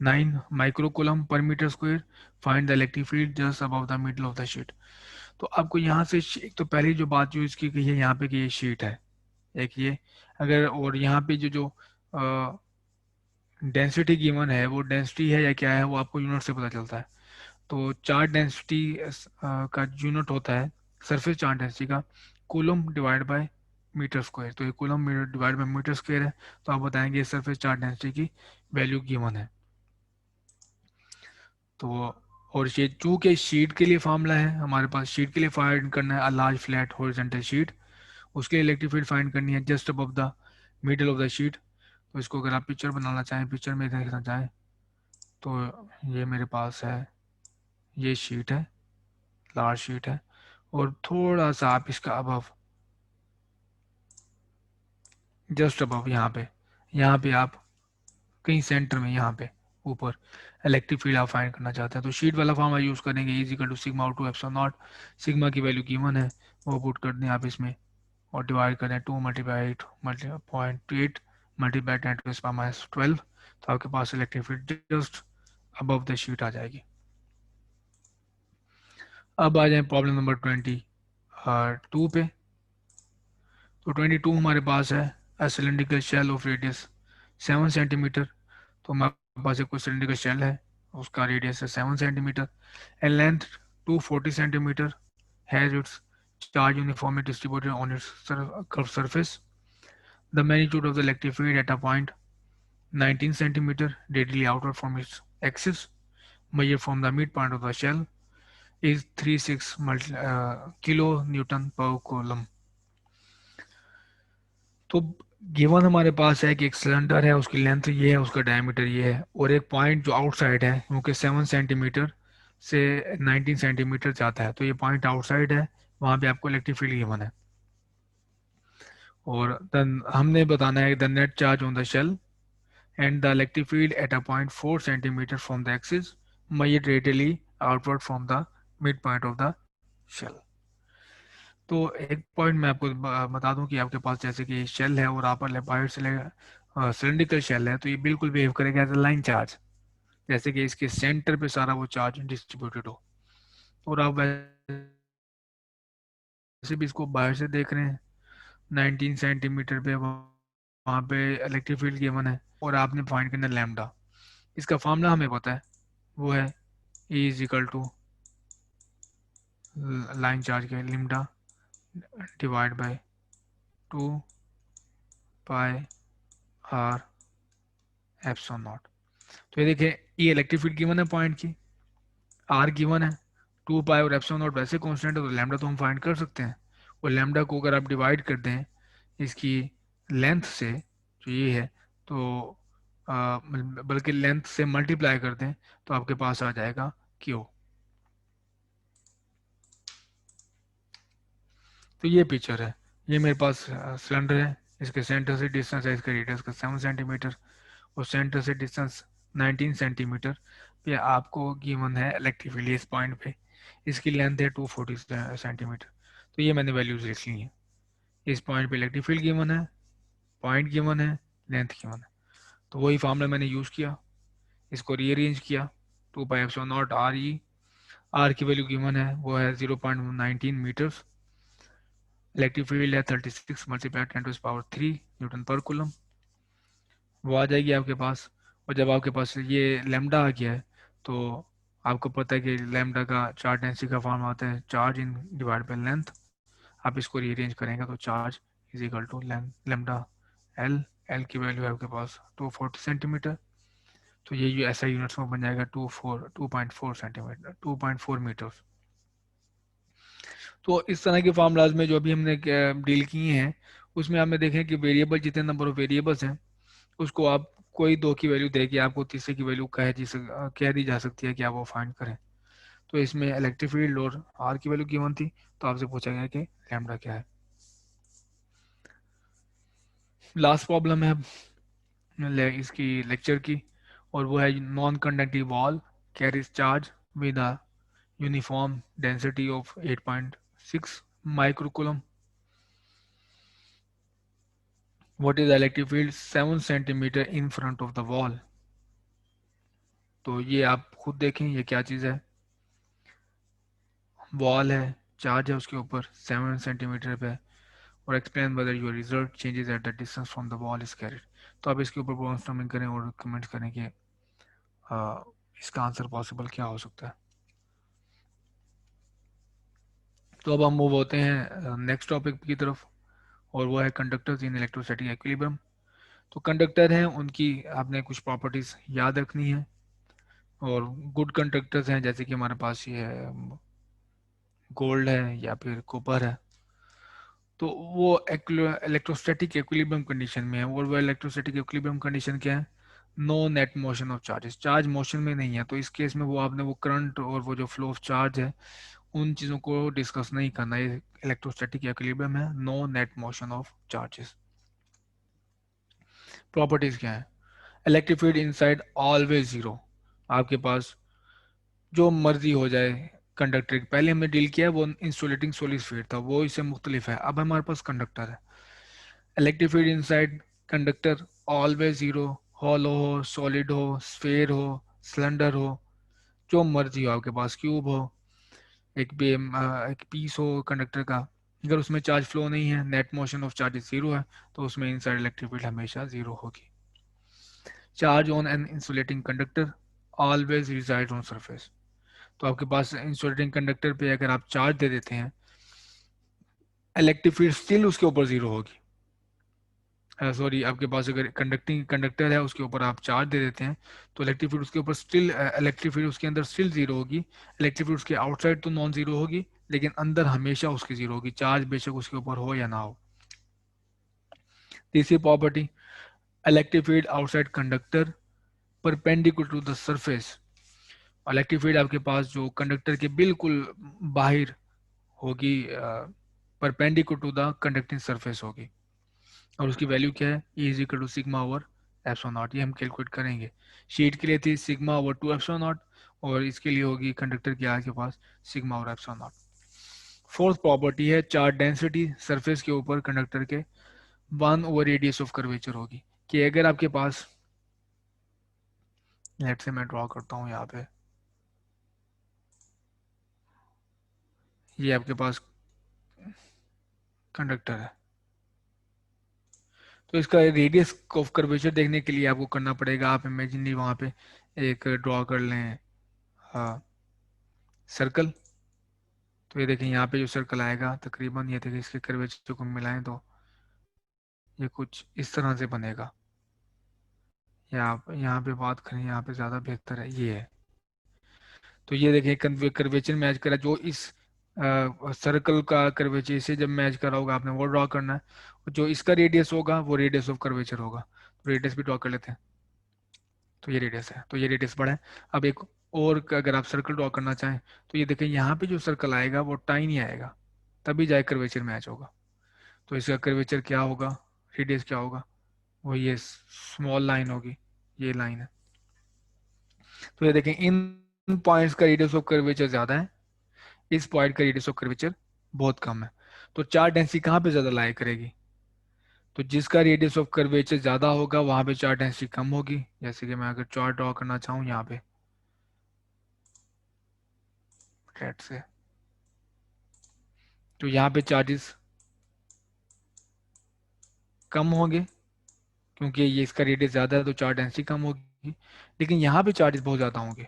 9 microcoulomb per meter square. Find the electric field just above the middle of the sheet. तो आपको यहाँ से एक तो पहली जो बात जो इसकी कही है यहाँ पे कि ये शीट है एक ये, अगर और यहाँ पे जो जो डेंसिटी गिवन है वो डेंसिटी है या क्या है वो आपको यूनिट से पता चलता है। तो चार्ज डेंसिटी का यूनिट होता है सरफेस चार्ज डेंसिटी का coulomb divide by metre square. तो ये coulomb metre divide by metre square है। तो आप बताएंगे सरफेस चार्ज डेंसिटी की वैल्यू गिवन है। तो और ये चूंकि शीट के लिए फार्मूला है हमारे पास, शीट के लिए फाइंड करना है a large flat horizontal sheet, उसके लिए इलेक्ट्रिक फील्ड फाइंड करनी है just above the middle of the sheet. तो इसको अगर आप पिक्चर बनाना चाहें, पिक्चर में देखना चाहें, तो ये मेरे पास है, ये शीट है, लार्ज शीट है और थोड़ा सा आप इसका अबव, जस्ट अबव यहाँ पे आप कहीं सेंटर में यहाँ पे ऊपर इलेक्ट्रिक फील्ड आप फाइंड करना चाहते हैं। तो शीट वाला फॉर्म यूज करेंगे, is equal to sigma out to epsilon nought. Sigma की वैल्यू गिवन है वो पुट कर दें आप इसमें और डिवाइड करें 2 मल्टीप्लाई 8 0.8 मल्टीप्लाई 10⁻12। तो आपके पास electric field just above the sheet आ जाएगी। अब आ जाए प्रॉब्लम नंबर 22 पे। तो 22 हमारे पास है a cylindrical shell of radius 7 centimetre. तो हमारे पास एक कोई सिलेंड्रिकल शेल है, उसका रेडियस है 7 centimetre and length 240 centimetre, has its charge uniformly distributed on it's curved surface. The magnitude of the electric field at a point 19 centimeter radially outward from its axis, measured from the midpoint of the shell, is 36 kilo Newton per coulomb. तो given हमारे पास है कि एक cylinder है, उसकी length ये है, उसका डायमीटर ये है और एक पॉइंट जो आउटसाइड है क्योंकि 7 सेंटीमीटर से 19 सेंटीमीटर जाता है, तो ये पॉइंट आउटसाइड है, वहाँ पे आपको इलेक्ट्रिक फील्ड गिवन है। और हमने बताना है the net charge on the shell and the electric field at a point 4 centimeter from the axis measured radially outward from the midpoint of the shell. तो एक पॉइंट मैं आपको बता दूं कि आपके पास जैसे कि शेल है और आप बाहर से सिलेंड्रिकल शेल है, तो ये बिल्कुल बिहेव करेगा एज अ लाइन चार्ज, जैसे कि इसके सेंटर पे सारा वो चार्ज डिस्ट्रीब्यूटेड हो। और आप वैसे भी इसको बाहर से देख रहे हैं 19 सेंटीमीटर पे वहाँ पे इलेक्ट्रिक फील्ड गिवन है और आपने फाइंड करना लैम्डा। इसका फॉर्मूला हमें पता है, वो है E is equal to line charge के lambda divide by 2 pi R epsilon not. तो ये देखिए, ये इलेक्ट्रिक फील्ड गिवन है पॉइंट की, आर गिवन है, 2 पाई और एप्सिलॉन नॉट वैसे कांस्टेंट है, तो लैम्डा तो हम फाइंड कर सकते हैं। और लैम्डा को अगर आप डिवाइड कर दें इसकी लेंथ से, जो ये है, तो बल्कि लेंथ से मल्टीप्लाई कर दें तो आपके पास आ जाएगा क्यू। तो ये पिक्चर है, ये मेरे पास सिलेंडर है, इसके सेंटर से डिस्टेंस है, इसका रेडियस का 7 सेंटीमीटर और सेंटर से डिस्टेंस 19 सेंटीमीटर पे आपको गिवन है इलेक्ट्रिक फील्ड इस पॉइंट पे, इसकी लेंथ है 240 सेंटीमीटर। तो ये मैंने वैल्यूज लिख ली हैं, इस पॉइंट पे इलेक्ट्रिक फील्ड गिवन है, पॉइंट गिवन है, लेंथ गिवन है। तो वही फार्मूला मैंने यूज़ किया, इसको रीअरेंज किया, 2 pi epsilon naught R E, R की वैल्यू गिवन है वो है 0.19 मीटर्स, इलेक्ट्रिक फील्ड है 36 मल्टीप्लाई 10⁻³ न्यूटन पर कूलम, वो आ जाएगी आपके पास। और जब आपके पास ये लैम्डा आ गया है, तो आपको पता है कि लैम्डा का चार्ज डेंसिटी का फॉर्म आता है charge in divide by length. आप इसको रीअरेंज करेंगे तो charge is equal to lambda L, L की वैल्यू है आपके पास 240 सेंटीमीटर। तो ये ऐसा यूनिट्स में बन जाएगा 2.4 सेंटीमीटर, 2.4 मीटर। तो इस तरह के फार्मूलाज में जो अभी हमने डील किए हैं, उसमें आपने देखें कि वेरिएबल, जितने नंबर ऑफ वेरिएबल्स हैं उसको आप कोई दो की वैल्यू दे के आपको तीसरे की वैल्यू कह दी जा सकती है कि आप वो फाइंड करें। तो इसमें इलेक्ट्रिक फील्ड और आर की वैल्यू गिवन थी, तो आपसे पूछा गया कि लैम्डा क्या है। लास्ट प्रॉब्लम है इसकी लेक्चर की, और वो है non conductive wall carries charge with a uniform density of 8.6 microcoulomb. What is electric field 7 centimetre in front of the wall. तो ये आप खुद देखें ये क्या चीज़ है, वॉल है, चार्ज है उसके ऊपर 7 सेंटीमीटर पे, और explain whether your result changes at the distance from the wall is carried. तो आप इसके ऊपर ब्रेनस्टॉर्मिंग करें और कमेंट करें कि इसका आंसर पॉसिबल क्या हो सकता है। तो अब हम मूव होते हैं नेक्स्ट टॉपिक की तरफ, और वो है कंडक्टर्स इन इलेक्ट्रोस्टैटिक इक्विलिब्रियम। तो कंडक्टर हैं, उनकी आपने कुछ प्रॉपर्टीज याद रखनी है, और गुड कंडक्टर्स हैं जैसे कि हमारे पास ये गोल्ड है या फिर कॉपर है, तो वो इलेक्ट्रोस्टैटिक इक्विलिब्रियम कंडीशन में है। और वो इलेक्ट्रोस्टैटिक इक्विलिब्रियम कंडीशन क्या है, no net motion of charges, charge motion में नहीं है। तो इस केस में वो आपने वो करंट और वो जो फ्लो ऑफ चार्ज है उन चीज़ों को डिस्कस नहीं करना, ये इलेक्ट्रोस्टैटिक इक्विलिब्रियम है, no net motion of charges. Properties क्या है, electric field inside always zero, आपके पास जो मर्जी हो जाए कंडक्टर, पहले हमने डील किया वो इंसुलेटिंग सोलिस्फेयर था, वो इससे मुख्तलिफ है। अब हमारे पास कंडक्टर है, electric field inside conductor always zero, hollow हो, सॉलिड हो, स्फेयर हो, सिलेंडर हो, जो मर्जी हो आपके पास, क्यूब हो, एक पीस हो कंडक्टर का, अगर उसमें चार्ज फ्लो नहीं है, net motion of charges zero है, तो उसमें इनसाइड इलेक्ट्रिक फील्ड हमेशा जीरो होगी। Charge on an insulating conductor always reside on surface. तो आपके पास इंसुलेटिंग कंडक्टर पे अगर आप चार्ज दे देते हैं, इलेक्ट्रिक फील्ड स्टिल उसके ऊपर जीरो होगी। सॉरी, आपके पास अगर कंडक्टिंग कंडक्टर है उसके ऊपर आप चार्ज दे देते हैं, तो इलेक्ट्रिक फील्ड उसके ऊपर स्टिल, इलेक्ट्रिक फील्ड उसके अंदर स्टिल जीरो होगी। इलेक्ट्रिक फील्ड उसके आउटसाइड तो नॉन जीरो होगी, लेकिन अंदर हमेशा उसकी जीरो होगी, चार्ज बेशक उसके ऊपर हो या ना हो। तीसरी property, electric field outside conductor perpendicular to the surface. Electric field आपके पास जो कंडक्टर के बिल्कुल बाहर होगी, perpendicular to the conducting surface होगी, और उसकी वैल्यू क्या है, E is equal to sigma over epsilon naught. ये हम कैलकुलेट करेंगे। शीट के लिए थी सिग्मा ओवर 2 एप्सिलॉन नॉट, और इसके लिए होगी कंडक्टर के आगे के पास sigma over epsilon not. Fourth property है चार्ज डेंसिटी सरफेस के ऊपर कंडक्टर के 1 ओवर रेडियस ऑफ कर्वेचर होगी, कि अगर आपके पास, लेट से मैं ड्रॉ करता हूँ यहाँ पे, ये आपके पास कंडक्टर है, तो इसका रेडियस ऑफ कर्वेचर देखने के लिए आपको करना पड़ेगा, आप इमेजिनली वहाँ पे एक ड्रॉ कर लें सर्कल। तो ये देखें यहाँ पे जो सर्कल आएगा तकरीबन, ये देखिए इसके कर्वेचर को मिलाएं तो ये कुछ इस तरह से बनेगा। या आप यहाँ पे बात करें, यहाँ पे ज़्यादा बेहतर है, ये है। तो ये देखें कर्वेचर मैच करा, जो इस सर्कल का कर्वेचर से जब मैच करा होगा आपने वो ड्रॉ करना है, और जो इसका रेडियस होगा वो रेडियस ऑफ कर्वेचर होगा। तो रेडियस भी ड्रॉ कर लेते हैं। तो ये रेडियस है, तो ये रेडियस बड़ा है। अब एक और अगर आप सर्कल ड्रॉ करना चाहें तो ये देखें यहाँ पे जो सर्कल आएगा वो टाइनी आएगा, तभी जाए कर्वेचर मैच होगा। तो इसका कर्वेचर क्या होगा, रेडियस क्या होगा, वो ये स्मॉल लाइन होगी, ये लाइन है। तो ये देखें इन पॉइंट्स का रेडियस ऑफ कर्वेचर ज्यादा है, इस पॉइंट का रेडियस ऑफ कर्वेचर बहुत कम है। तो चार्ज डेंसिटी कहाँ पे ज्यादा लाई करेगी, तो जिसका रेडियस ऑफ कर्वेचर ज्यादा होगा वहां पे चार्ज डेंसिटी कम होगी। जैसे कि मैं अगर चार्ट ड्रॉ करना चाहूँ यहाँ पे रेड से, तो यहाँ पे चार्जेस कम होंगे क्योंकि ये इसका रेडियस ज्यादा है तो चार्ज डेंसिटी कम होगी। लेकिन यहाँ पे चार्जेस बहुत ज्यादा होंगे,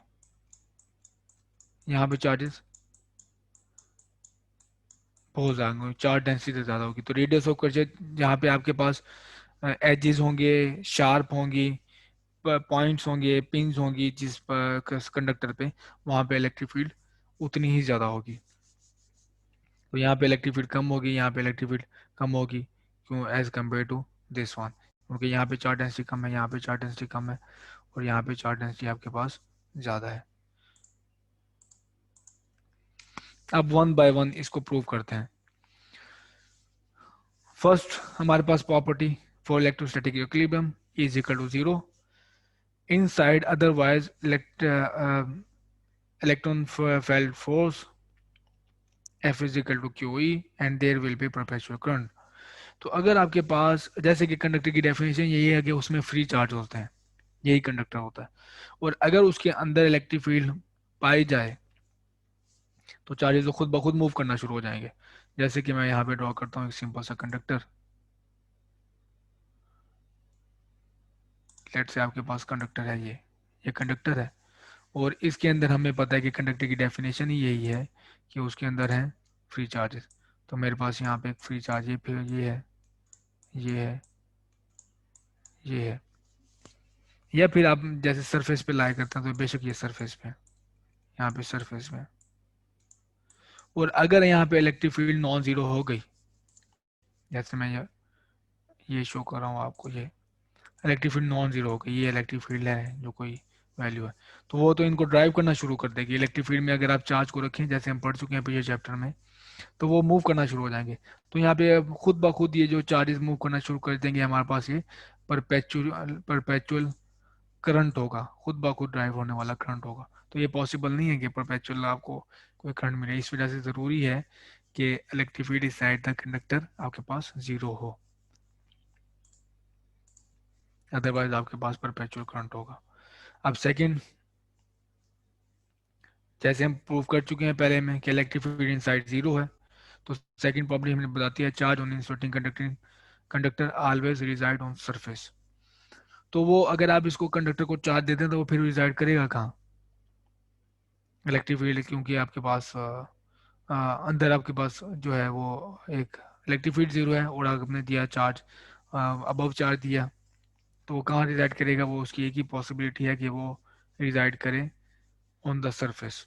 यहाँ पे चार्जेस बहुत ज्यादा होंगे, चार्ज डेंसिटी ज़्यादा होगी। तो रेडियस ऑफ कर्वेचर जहाँ पे आपके पास एजेस होंगे, शार्प होंगी, पॉइंट्स होंगे, पिंस होंगी जिस कंडक्टर पे, वहाँ पे इलेक्ट्रिक फील्ड उतनी ही ज़्यादा होगी। तो यहाँ पे इलेक्ट्रिक फील्ड कम होगी, यहाँ पे इलेक्ट्रिक फील्ड कम होगी, क्यों, as compare to this one, क्योंकि यहाँ पे चार्ज डेंसिटी कम है, यहाँ पे चार्ज डेंसिटी कम है, और यहाँ पे चार्ज डेंसिटी आपके पास ज़्यादा है। अब वन बाय वन इसको प्रूव करते हैं। फर्स्ट हमारे पास property for electrostatic equilibrium is equal to zero inside otherwise electron field force F is equal to QE and there will be perpetual current। तो अगर आपके पास, जैसे कि कंडक्टर की डेफिनेशन यही है कि उसमें फ्री चार्ज होते हैं, यही कंडक्टर होता है, और अगर उसके अंदर इलेक्ट्रिक फील्ड पाई जाए तो चार्जेस तो खुद ब खुद मूव करना शुरू हो जाएंगे। जैसे कि मैं यहाँ पे ड्रॉ करता हूँ एक सिंपल सा कंडक्टर। लेट से आपके पास कंडक्टर है, ये कंडक्टर है, और इसके अंदर हमें पता है कि कंडक्टर की डेफिनेशन ही यही है कि उसके अंदर है फ्री चार्जेस। तो मेरे पास यहाँ पे एक फ्री चार्ज, ये फिर ये है, ये है, ये है, या फिर आप जैसे सरफेस पे लाई करते हैं तो बेशक ये सरफेस पे, यहाँ पे सरफेस में। और अगर यहाँ पे इलेक्ट्रिक फील्ड नॉन जीरो हो गई, जैसे मैं ये शो कर रहा हूँ आपको, ये इलेक्ट्रिक फील्ड नॉन जीरो हो गई, ये इलेक्ट्रिक फील्ड है जो कोई वैल्यू है, तो वो तो इनको ड्राइव करना शुरू कर देगी। इलेक्ट्रिक फील्ड में अगर आप चार्ज को रखें, जैसे हम पढ़ चुके हैं पिछले चैप्टर में, तो वो मूव करना शुरू हो जाएंगे। तो यहाँ पे खुद ब खुद ये जो चार्जेस मूव करना शुरू कर देंगे, हमारे पास ये परपेचुअल करंट होगा, खुद ब खुद ड्राइव होने वाला करंट होगा। तो ये पॉसिबल नहीं है कि परपेचुअल आपको कोई करंट मिले, इस वजह से ज़रूरी है कि इलेक्ट्रिक फील्ड इस साइड द कंडक्टर आपके पास जीरो हो, अदरवाइज आपके पास परपेचुअल करंट होगा। अब सेकंड, जैसे हम प्रूव कर चुके हैं पहले में कि electric field inside zero है, तो सेकंड प्रॉपर्टी हमें बताती है charge on insulating conductor always reside on surface. तो वो अगर आप इसको कंडक्टर को चार्ज देते हैं तो वो फिर रिजाइड करेगा कहाँ, इलेक्ट्रिक फील्ड, क्योंकि आपके पास अंदर आपके पास जो है वो एक इलेक्ट्रिक फील्ड जीरो है, और आपने दिया चार्ज, अबव चार्ज दिया, तो वो कहाँ रिजाइड करेगा, वो उसकी एक ही पॉसिबिलिटी है कि वो रिजाइड करे ऑन द सरफेस।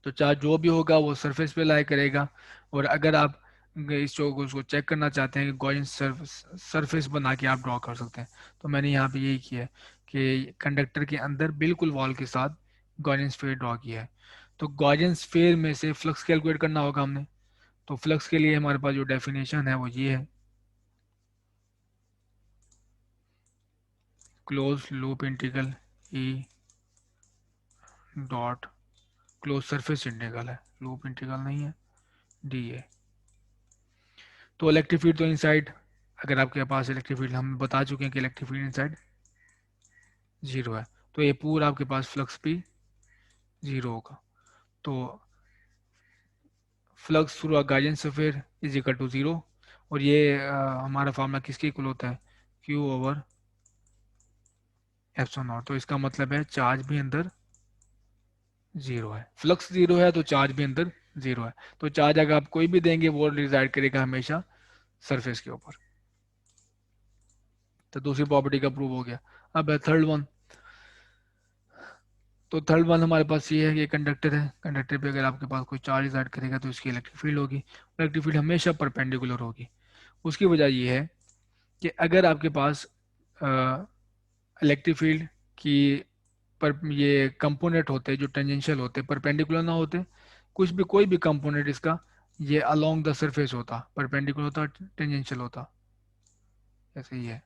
तो चार्ज जो भी होगा वो सरफेस पे लाई करेगा। और अगर आप इस चो को उसको चेक करना चाहते हैं कि गॉसियन सरफेस बना के आप ड्रॉ कर सकते हैं, तो मैंने यहाँ पे यही किया है कि कंडक्टर के अंदर बिल्कुल वॉल के साथ गॉसियन स्फीयर ड्रॉ किया है। तो गॉसियन स्फीयर में से फ्लक्स कैलकुलेट करना होगा हमने। तो फ्लक्स के लिए हमारे पास जो डेफिनेशन है वो ये है, close loop integral E dot close surface integral है, लूप इंटीग्रल नहीं है, डी है। तो इलेक्ट्रिक फील्ड तो इनसाइड, अगर आपके पास इलेक्ट्रिक फील्ड, हम बता चुके हैं कि इलेक्ट्रिक फील्ड इनसाइड जीरो है, तो ये पूरा आपके पास फ्लक्स भी जीरो होगा। तो flux through a Gaussian sphere is equal to zero, और ये हमारा फार्मूला किसके इक्वल होता है, क्यू ओवर एप्सिलॉन नॉट। तो इसका मतलब है चार्ज भी अंदर जीरो है, फ्लक्स जीरो है तो चार्ज भी अंदर जीरो है। तो चार्ज अगर आप कोई भी देंगे वो रिजाइड करेगा हमेशा सरफेस के ऊपर। तो दूसरी प्रॉपर्टी का प्रूव हो गया। अब है थर्ड वन। तो थर्ड वन हमारे पास ये है कि कंडक्टर है, कंडक्टर पे अगर आपके पास कोई चार्ज रिजाइड करेगा तो इसकी इलेक्ट्रिक फील्ड होगी, इलेक्ट्रिक फील्ड हमेशा परपेंडिकुलर होगी। उसकी वजह ये है कि अगर आपके पास इलेक्ट्रिक फील्ड की पर ये कंपोनेंट होते जो टेंजेंशियल होते परपेंडिकुलर ना होते, कुछ भी कोई भी कंपोनेंट इसका ये अलोंग द सरफेस होता, परपेंडिकुलर होता, टेंजेंशियल होता, ऐसे ही है।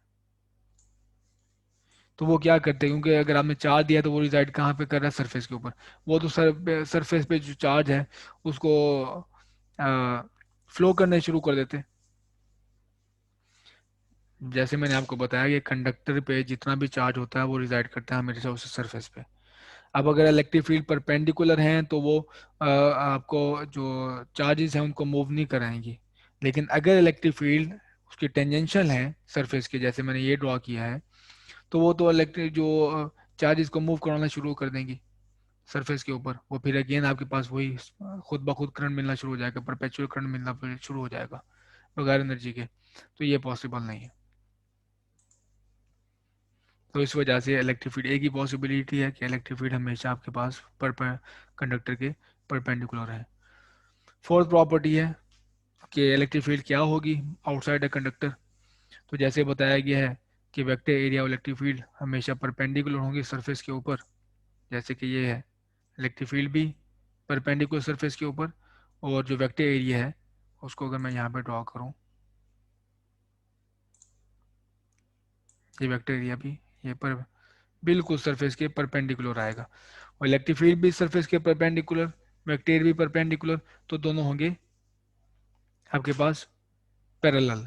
तो वो क्या करते हैं, क्योंकि अगर आपने चार्ज दिया तो वो रिजाइड कहाँ पे कर रहा है, सरफेस के ऊपर। वो तो सरफेस पे जो चार्ज है उसको फ्लो करने शुरू कर देते। जैसे मैंने आपको बताया कि कंडक्टर पे जितना भी चार्ज होता है वो रिजाइड करता है हमेशा उस सरफेस पे। अब अगर इलेक्ट्रिक फील्ड परपेंडिकुलर हैं तो वो आपको जो चार्जेस हैं उनको मूव नहीं कराएंगी। लेकिन अगर इलेक्ट्रिक फील्ड उसकी टेंजेंशियल है सरफेस के, जैसे मैंने ये ड्रॉ किया है, तो वो तो इलेक्ट्रिक जो चार्जेस को मूव कराना शुरू कर देंगी सरफेस के ऊपर। वो फिर अगेन आपके पास वही खुद ब खुद करंट मिलना शुरू हो जाएगा, परपेचुअल करंट मिलना फिर शुरू हो जाएगा बगैर एनर्जी के। तो ये पॉसिबल नहीं है। तो इस वजह से इलेक्ट्रिक फील्ड एक ही पॉसिबिलिटी है कि इलेक्ट्रिक फील्ड हमेशा आपके पास पर कंडक्टर के परपेंडिकुलर है। फोर्थ प्रॉपर्टी है कि इलेक्ट्रिक फील्ड क्या होगी आउटसाइड अ कंडक्टर। तो जैसे बताया गया है कि वेक्टर एरिया और इलेक्ट्रिक फील्ड हमेशा परपेंडिकुलर होंगे सरफेस के ऊपर, जैसे कि ये है। इलेक्ट्रिक फील्ड भी परपेंडिकुलर सरफेस के ऊपर, और जो वेक्टर एरिया है उसको अगर मैं यहाँ पे ड्रॉ करूँ, ये वेक्टर एरिया भी ये पर बिल्कुल सरफेस के परपेंडिकुलर आएगा, और इलेक्ट्रिक फील्ड भी सरफेस के परपेंडिकुलर, वेक्टर भी परपेंडिकुलर। तो दोनों होंगे आपके पास पैरेलल।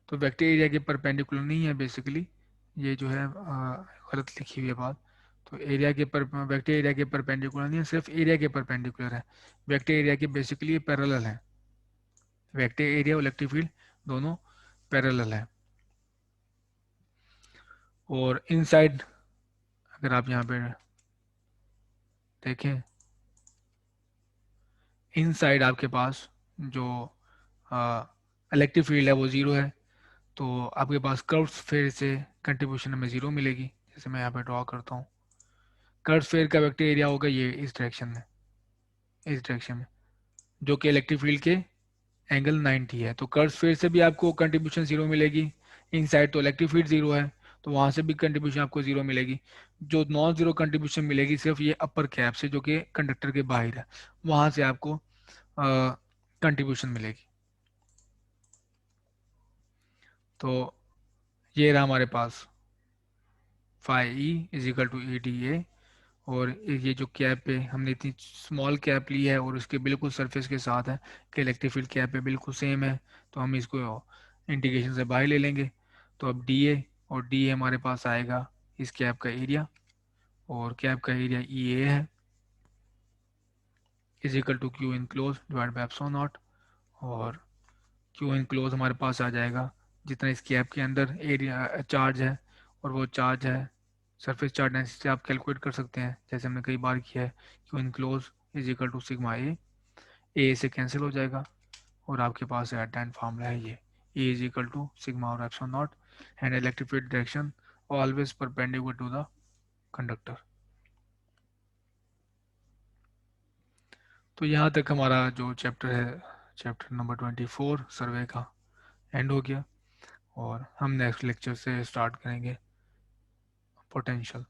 तो वेक्टर एरिया के परपेंडिकुलर नहीं है बेसिकली, ये जो है गलत लिखी हुई है बात। तो एरिया के पर वेक्टर एरिया के परपेंडिकुलर नहीं है, सिर्फ एरिया के परपेंडिकुलर है। वेक्टर एरिया के बेसिकली पैरेलल है, वेक्टर एरिया और इलेक्ट्रिक फील्ड दोनों पैरेलल है। और इनसाइड अगर आप यहाँ पे देखें, इनसाइड आपके पास जो इलेक्ट्रिक फील्ड है वो ज़ीरो है। तो आपके पास कर्व स्फीयर से कंट्रीब्यूशन हमें ज़ीरो मिलेगी। जैसे मैं यहाँ पे ड्रॉ करता हूँ, कर्व स्फीयर का वेक्टर एरिया होगा ये इस डायरेक्शन में, इस डायरेक्शन में, जो कि इलेक्ट्रिक फील्ड के एंगल 90 है। तो कर्व स्फीयर से भी आपको कंट्रीब्यूशन ज़ीरो मिलेगी। इनसाइड तो इलेक्ट्रिक फील्ड ज़ीरो है तो वहाँ से भी कंट्रीब्यूशन आपको ज़ीरो मिलेगी। जो नॉन ज़ीरो कंट्रीब्यूशन मिलेगी सिर्फ ये अपर कैप से, जो कि कंडक्टर के बाहर है, वहाँ से आपको कंट्रीब्यूशन मिलेगी। तो ये रहा हमारे पास phi E is equal to E D A. और ये जो कैप है हमने इतनी स्मॉल कैप ली है और उसके बिल्कुल सरफेस के साथ है कि इलेक्ट्रिक फील्ड कैप है बिल्कुल सेम है, तो हम इसको इंटीग्रेशन से बाहर ले लेंगे। तो अब डी ए, और डी ए हमारे पास आएगा इस कैप का एरिया, और कैप का एरिया ई ए है, is equal to Q enclose divide by epsilon naught. और क्यू इनक्लोज हमारे पास आ जाएगा जितना इस कैप के अंदर एरिया चार्ज है, और वो चार्ज है सरफेस चार्ज डेंसिटी आप कैलकुलेट कर सकते हैं जैसे हमने कई बार किया है। Q enclose is equal to sigma A से कैंसिल हो जाएगा, और आपके पास एट एंड फार्मूला है ये A is equal to sigma और epsilon naught, and electric field direction always perpendicular to the conductor. तो यहाँ तक हमारा जो चैप्टर है, चैप्टर नंबर 24 सर्वे का एंड हो गया, और हम नेक्स्ट लेक्चर से स्टार्ट करेंगे पोटेंशियल।